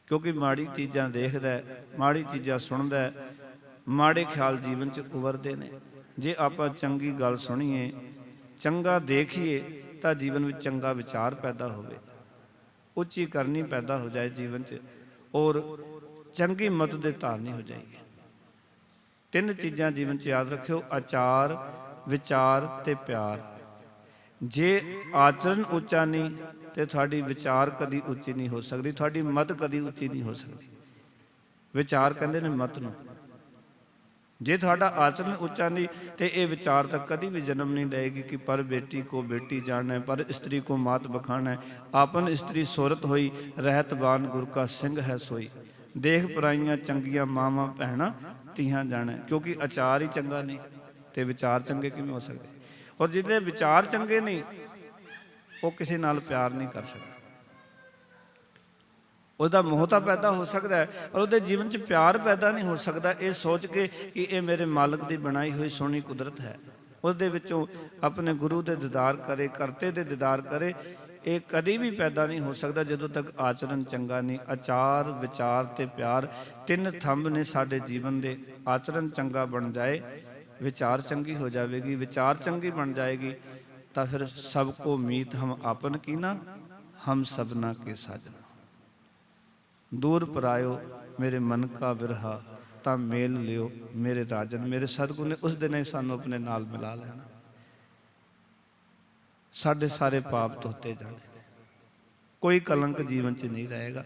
ਕਿਉਂਕਿ ਮਾੜੀ ਚੀਜ਼ਾਂ ਦੇਖਦਾ, ਮਾੜੀ ਚੀਜ਼ਾਂ ਸੁਣਦਾ, ਮਾੜੇ ਖਿਆਲ ਜੀਵਨ 'ਚ ਉਭਰਦੇ ਨੇ। ਜੇ ਆਪਾਂ ਚੰਗੀ ਗੱਲ ਸੁਣੀਏ, ਚੰਗਾ ਦੇਖੀਏ, ਤਾਂ ਜੀਵਨ ਵਿੱਚ ਚੰਗਾ ਵਿਚਾਰ ਪੈਦਾ ਹੋਵੇ, ਉੱਚੀ ਕਰਨੀ ਪੈਦਾ ਹੋ ਜਾਏ ਜੀਵਨ 'ਚ, ਔਰ ਚੰਗੀ ਮਤ ਦੇ ਧਾਰਨੀ ਹੋ ਜਾਈਏ। ਤਿੰਨ ਚੀਜ਼ਾਂ ਜੀਵਨ 'ਚ ਯਾਦ ਰੱਖਿਓ: ਆਚਾਰ, ਵਿਚਾਰ ਤੇ ਪਿਆਰ। ਜੇ ਆਚਰਨ ਉੱਚਾ ਨਹੀਂ ਤੇ ਤੁਹਾਡੀ ਵਿਚਾਰ ਕਦੀ ਉੱਚੀ ਨਹੀਂ ਹੋ ਸਕਦੀ, ਤੁਹਾਡੀ ਮਤ ਕਦੀ ਉੱਚੀ ਨਹੀਂ ਹੋ ਸਕਦੀ। ਵਿਚਾਰ ਕਹਿੰਦੇ ਨੇ ਮਤ ਨੂੰ। ਜੇ ਤੁਹਾਡਾ ਆਚਰਨ ਉੱਚਾ ਨਹੀਂ ਤੇ ਇਹ ਵਿਚਾਰ ਤਾਂ ਕਦੀ ਵੀ ਜਨਮ ਨਹੀਂ ਲਏਗੀ ਕਿ ਪਰ ਬੇਟੀ ਕੋ ਬੇਟੀ ਜਾਣਾ ਹੈ, ਪਰ ਇਸਤਰੀ ਕੋ ਮਾਤ ਬਖਾਣਾ ਹੈ, ਆਪਨ ਇਸਤਰੀ ਸੂਰਤ ਹੋਈ, ਰਹਿਤਬਾਨ ਗੁਰ ਕਾ ਸਿੰਘ ਹੈ ਸੋਈ, ਦੇਖ ਪਰਾਈਆਂ ਚੰਗੀਆਂ ਮਾਵਾਂ ਭੈਣਾਂ ਧੀਆਂ ਜਾਣਾ। ਕਿਉਂਕਿ ਆਚਾਰ ਹੀ ਚੰਗਾ ਨਹੀਂ ਤੇ ਵਿਚਾਰ ਚੰਗੇ ਕਿਵੇਂ ਹੋ ਸਕਦੇ? ਔਰ ਜਿਹਦੇ ਵਿਚਾਰ ਚੰਗੇ ਨਹੀਂ, ਉਹ ਕਿਸੇ ਨਾਲ ਪਿਆਰ ਨਹੀਂ ਕਰ ਸਕਦਾ। ਉਹਦਾ ਮੋਹ ਤਾਂ ਪੈਦਾ ਹੋ ਸਕਦਾ ਹੈ, ਪਰ ਉਹਦੇ ਜੀਵਨ 'ਚ ਪਿਆਰ ਪੈਦਾ ਨਹੀਂ ਹੋ ਸਕਦਾ, ਇਹ ਸੋਚ ਕੇ ਕਿ ਇਹ ਮੇਰੇ ਮਾਲਕ ਦੀ ਬਣਾਈ ਹੋਈ ਸੋਹਣੀ ਕੁਦਰਤ ਹੈ। ਉਹਦੇ ਵਿੱਚੋਂ ਆਪਣੇ ਗੁਰੂ ਦੇ ਦੀਦਾਰ ਕਰੇ, ਕਰਤੇ ਦੇ ਦੀਦਾਰ ਕਰੇ। ਇਹ ਕਦੀ ਵੀ ਪੈਦਾ ਨਹੀਂ ਹੋ ਸਕਦਾ ਜਦੋਂ ਤੱਕ ਆਚਰਨ ਚੰਗਾ ਨਹੀਂ। ਆਚਾਰ, ਵਿਚਾਰ ਤੇ ਪਿਆਰ, ਤਿੰਨ ਥੰਮ ਨੇ ਸਾਡੇ ਜੀਵਨ ਦੇ। ਆਚਰਨ ਚੰਗਾ ਬਣ ਜਾਏ, ਵਿਚਾਰ ਚੰਗੀ ਹੋ ਜਾਵੇਗੀ, ਵਿਚਾਰ ਚੰਗੀ ਬਣ ਜਾਏਗੀ ਤਾਂ ਫਿਰ ਸਭ ਕੋ ਮੀਤ ਹਮ ਆਪਨ ਕੀਨਾ, ਹਮ ਸਭਨਾ ਕੇ ਸਾਜਨਾ। ਦੂਰ ਪਰਾਇਓ ਮੇਰੇ ਮਨ ਕਾ ਬਿਰਹਾ, ਤਾਂ ਮੇਲ ਲਿਓ ਮੇਰੇ ਰਾਜਨ। ਮੇਰੇ ਸਤਿਗੁਰੂ ਨੇ ਉਸ ਦਿਨ ਹੀ ਸਾਨੂੰ ਆਪਣੇ ਨਾਲ ਮਿਲਾ ਲੈਣਾ। ਸਾਡੇ ਸਾਰੇ ਪਾਪ ਧੋਤੇ ਜਾਣੇ ਨੇ, ਕੋਈ ਕਲੰਕ ਜੀਵਨ 'ਚ ਨਹੀਂ ਰਹੇਗਾ।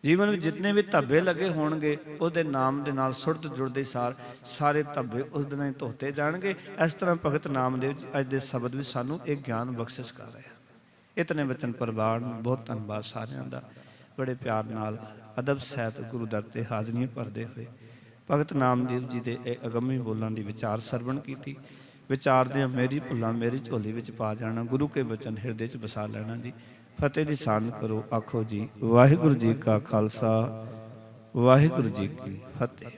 ਜੀਵਨ ਵਿੱਚ ਜਿਤਨੇ ਵੀ ਧੱਬੇ ਲੱਗੇ ਹੋਣਗੇ, ਉਹਦੇ ਨਾਮ ਦੇ ਨਾਲ ਸੁਰਤ ਜੁੜਦੇ ਸਾਰ ਸਾਰੇ ਧੱਬੇ ਉਸ ਦਿਨ ਹੀ ਧੋਤੇ ਜਾਣਗੇ। ਇਸ ਤਰ੍ਹਾਂ ਭਗਤ ਨਾਮਦੇਵ ਜੀ ਅੱਜ ਦੇ ਸ਼ਬਦ ਵਿੱਚ ਸਾਨੂੰ ਇਹ ਗਿਆਨ ਬਖਸ਼ਿਸ਼ ਕਰ ਰਹੇ ਹਨ। ਇਤਨੇ ਵਚਨ ਪ੍ਰਵਾਨ। ਬਹੁਤ ਧੰਨਵਾਦ ਸਾਰਿਆਂ ਦਾ। ਬੜੇ ਪਿਆਰ ਨਾਲ ਅਦਬ ਸਹਿਤ ਗੁਰੂ ਦਰ ਤੇ ਹਾਜ਼ਰੀਆਂ ਭਰਦੇ ਹੋਏ ਭਗਤ ਨਾਮਦੇਵ ਜੀ ਦੇ ਇਹ ਅਗੰਮੀ ਬੋਲਾਂ ਦੀ ਵਿਚਾਰ ਸਰਵਣ ਕੀਤੀ। ਵਿਚਾਰਦਿਆਂ ਮੇਰੀ ਭੁੱਲਾਂ ਮੇਰੀ ਝੋਲੀ ਵਿੱਚ ਪਾ ਜਾਣਾ, ਗੁਰੂ ਕੇ ਵਚਨ ਹਿਰਦੇ 'ਚ ਵਸਾ ਲੈਣਾ ਜੀ। ਫਤਿਹ ਦੀ ਸਾਨ ਕਰੋ। ਆਖੋ ਜੀ ਵਾਹਿਗੁਰੂ ਜੀ ਕਾ ਖਾਲਸਾ, ਵਾਹਿਗੁਰੂ ਜੀ ਕੀ ਫਤਿਹ।